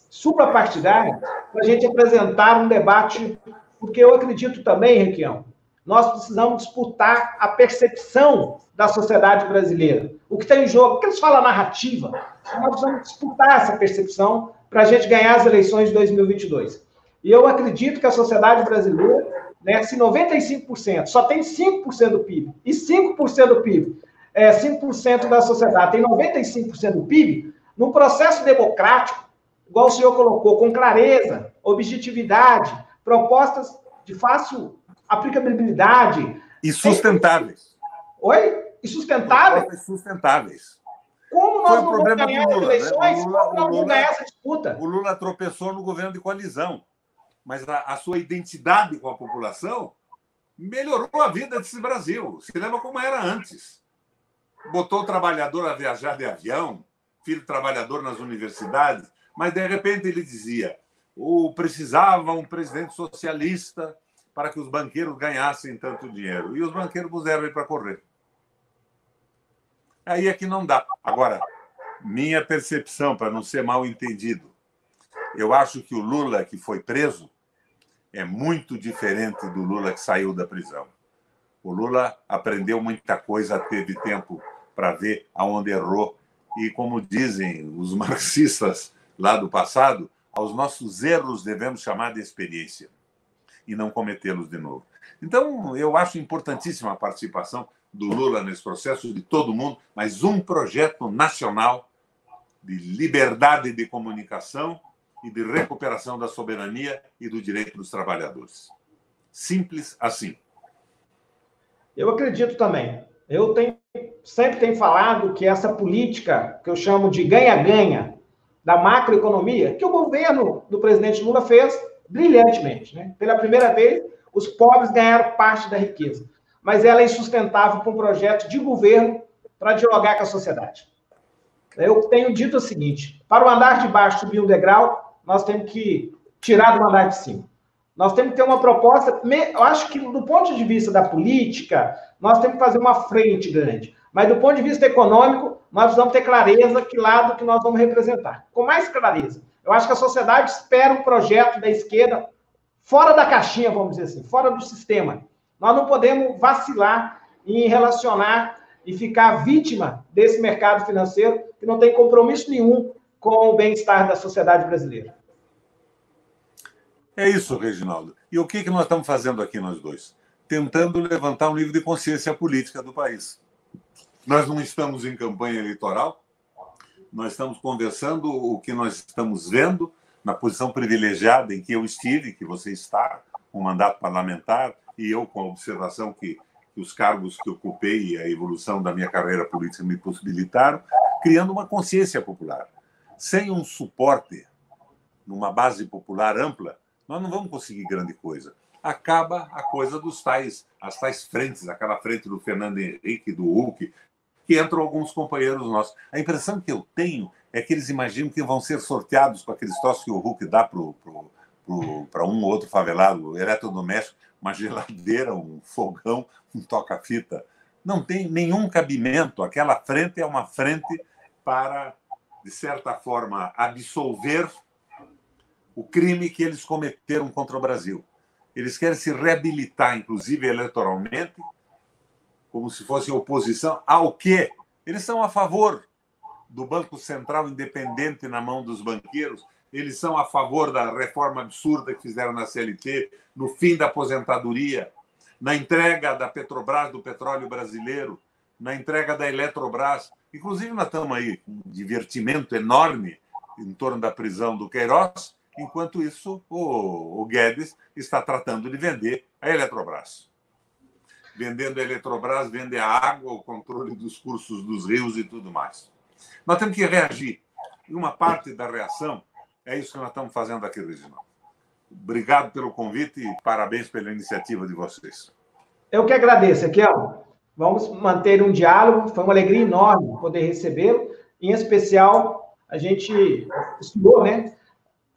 suprapartidárias, para a gente apresentar um debate, porque eu acredito também, Requião, nós precisamos disputar a percepção da sociedade brasileira. O que está em jogo, o que eles falam narrativa, nós precisamos disputar essa percepção para a gente ganhar as eleições de 2022. E eu acredito que a sociedade brasileira, né, se 95% só tem 5% do PIB, e 5% do PIB, 5% da sociedade tem 95% do PIB, num processo democrático, igual o senhor colocou, com clareza, objetividade, propostas de fácil aplicabilidade. E sustentáveis. Oi? E sustentáveis? Propostas sustentáveis. Como nós não vamos ganhar as eleições? Né? Como nós vamos ganhar essa disputa? O Lula tropeçou no governo de coalizão, mas a sua identidade com a população melhorou a vida desse Brasil. Se lembra como era antes. Botou o trabalhador a viajar de avião, filho trabalhador nas universidades, mas, de repente, ele dizia precisava um presidente socialista para que os banqueiros ganhassem tanto dinheiro. E os banqueiros puseram ele para correr. Aí é que não dá. Agora, minha percepção, para não ser mal entendido, eu acho que o Lula que foi preso é muito diferente do Lula que saiu da prisão. O Lula aprendeu muita coisa, teve tempo para ver aonde errou. E, como dizem os marxistas lá do passado, aos nossos erros devemos chamar de experiência e não cometê-los de novo. Então, eu acho importantíssima a participação do Lula nesse processo, de todo mundo, mas um projeto nacional de liberdade de comunicação e de recuperação da soberania e do direito dos trabalhadores. Simples assim. Eu acredito também. Eu sempre tenho falado que essa política, que eu chamo de ganha-ganha, da macroeconomia, que o governo do presidente Lula fez brilhantemente, né? Pela primeira vez, os pobres ganharam parte da riqueza. Mas ela é insustentável para um projeto de governo para dialogar com a sociedade. Eu tenho dito o seguinte: para o andar de baixo subir um degrau, nós temos que tirar do andar de cima. Nós temos que ter uma proposta. Eu acho que, do ponto de vista da política, nós temos que fazer uma frente grande. Mas, do ponto de vista econômico, nós precisamos ter clareza que lado que nós vamos representar. Com mais clareza. Eu acho que a sociedade espera um projeto da esquerda fora da caixinha, vamos dizer assim, fora do sistema. Nós não podemos vacilar em relacionar e ficar vítima desse mercado financeiro que não tem compromisso nenhum com o bem-estar da sociedade brasileira. É isso, Reginaldo. E o que nós estamos fazendo aqui, nós dois? Tentando levantar um nível de consciência política do país. Nós não estamos em campanha eleitoral, nós estamos conversando o que nós estamos vendo na posição privilegiada em que eu estive, que você está, com o mandato parlamentar, e eu com a observação que os cargos que ocupei e a evolução da minha carreira política me possibilitaram, criando uma consciência popular. Sem um suporte, numa base popular ampla, nós não vamos conseguir grande coisa. Acaba a coisa as tais frentes, aquela frente do Fernando Henrique, do Huck, que entram alguns companheiros nossos. A impressão que eu tenho é que eles imaginam que vão ser sorteados com aqueles troços que o Huck dá para um ou outro favelado, eletrodoméstico, uma geladeira, um fogão, um toca-fita. Não tem nenhum cabimento. Aquela frente é uma frente para, de certa forma, absolver o crime que eles cometeram contra o Brasil. Eles querem se reabilitar, inclusive eleitoralmente, como se fosse oposição ao quê? Eles são a favor do Banco Central independente na mão dos banqueiros, eles são a favor da reforma absurda que fizeram na CLT, no fim da aposentadoria, na entrega da Petrobras, do petróleo brasileiro, na entrega da Eletrobras. Inclusive, nós estamos aí com um divertimento enorme em torno da prisão do Queiroz. Enquanto isso, o Guedes está tratando de vender a Eletrobras. Vendendo a Eletrobras, vende a água, o controle dos cursos dos rios e tudo mais. Nós temos que reagir. E uma parte da reação é isso que nós estamos fazendo aqui, Reginaldo. Obrigado pelo convite e parabéns pela iniciativa de vocês. Eu que agradeço, Equiel. Vamos manter um diálogo. Foi uma alegria enorme poder recebê-lo. Em especial, a gente, o senhor, né,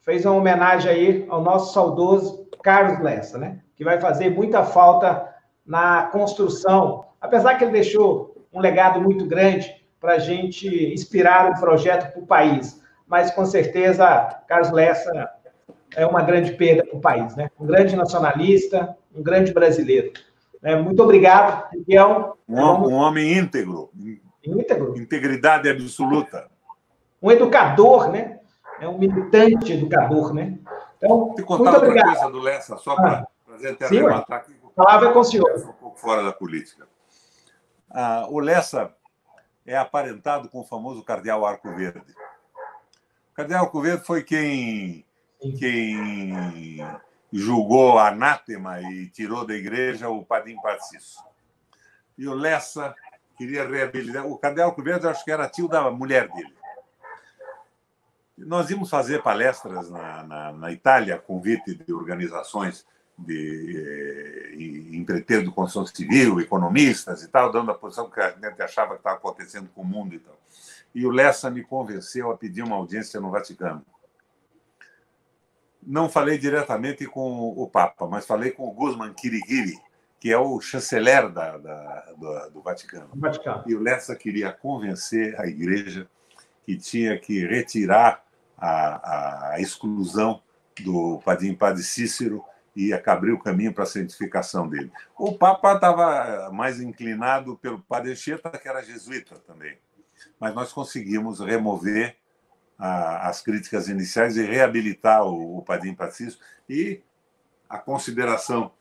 fez uma homenagem aí ao nosso saudoso Carlos Lessa, né, que vai fazer muita falta na construção, apesar que ele deixou um legado muito grande para a gente inspirar um projeto para o país. Mas, com certeza, Carlos Lessa é uma grande perda para o país, né? Um grande nacionalista, um grande brasileiro. Muito obrigado, Miguel. Um homem íntegro. Íntegro. Integridade absoluta. Um educador, né? É um militante educador, né? Então, te contar outra coisa do Lessa, só para até arrematar aqui. A palavra é com o senhor. Um pouco fora da política. O Lessa é aparentado com o famoso Cardeal Arco Verde. O Cardeal Arco Verde foi quem julgou anátema e tirou da igreja o Padim Paciço. E o Lessa queria reabilitar. O Cardeal Arco Verde, acho que era tio da mulher dele. Nós íamos fazer palestras na Itália, convite de organizações de empreiteiros de construção civil, economistas e tal, dando a posição que a gente achava que estava acontecendo com o mundo e tal. E o Lessa me convenceu a pedir uma audiência no Vaticano. Não falei diretamente com o Papa, mas falei com o Guzman Kirigiri, que é o chanceler do Vaticano. E o Lessa queria convencer a igreja que tinha que retirar a exclusão do Padim Padre Cícero e abrir o caminho para a santificação dele. O Papa estava mais inclinado pelo Padre Anchieta, que era jesuíta também. Mas nós conseguimos remover as críticas iniciais e reabilitar o Padim Padre Cícero, e a consideração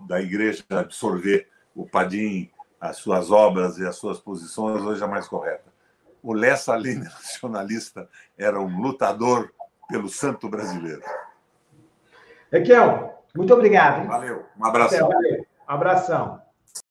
da igreja absorver o Padim, as suas obras e as suas posições hoje é mais correta. O Lessa, além de nacionalista, era um lutador pelo santo brasileiro. Equiel, muito obrigado. Hein? Valeu, um abração. Valeu. Um abração.